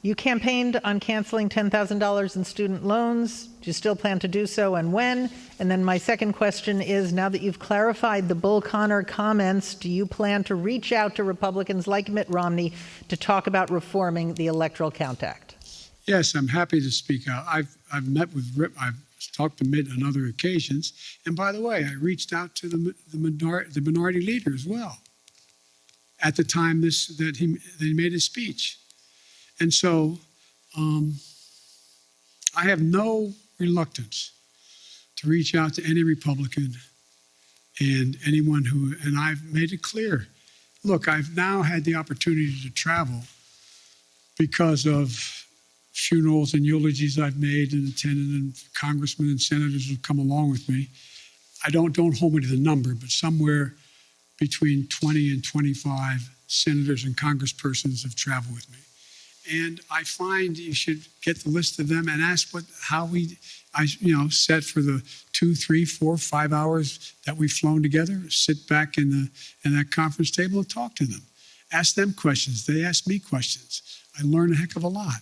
You campaigned on canceling $10,000 in student loans. Do you still plan to do so, and when? And then my second question is, now that you've clarified the Bull Connor comments, do you plan to reach out to Republicans like Mitt Romney to talk about reforming the Electoral Count Act? Yes, I'm happy to speak out. I've met with Rip. I've talked to Mitt on other occasions. And by the way, I reached out to the minority leader as well at the time that he made his speech. And so I have no reluctance to reach out to any Republican and anyone and I've made it clear. Look, I've now had the opportunity to travel because of funerals and eulogies I've made and attended, and congressmen and senators have come along with me. Don't hold me to the number, but somewhere between 20 and 25 senators and congresspersons have traveled with me. And I find you should get the list of them and ask how I set for the 2, 3, 4, 5 hours that we've flown together, sit back in that conference table and talk to them. Ask them questions. They ask me questions. I learn a heck of a lot.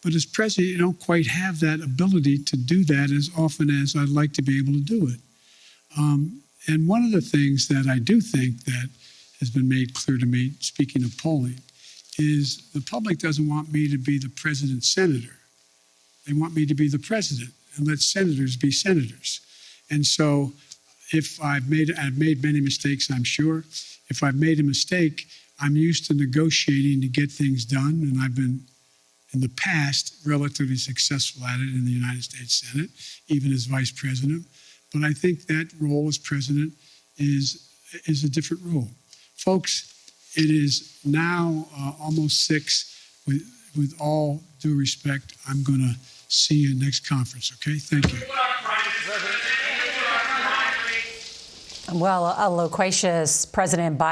But as president, you don't quite have that ability to do that as often as I'd like to be able to do it. And one of the things that I do think that has been made clear to me, speaking of polling, is the public doesn't want me to be the president's senator. They want me to be the president and let senators be senators. And so if I've made many mistakes, I'm sure. If I've made a mistake, I'm used to negotiating to get things done, and I've been, in the past, relatively successful at it in the United States Senate, even as vice president. But I think that role as president is a different role. Folks, it is now almost 6. With all due respect, I'm going to see you next conference, okay? Thank you. Well, a loquacious President Biden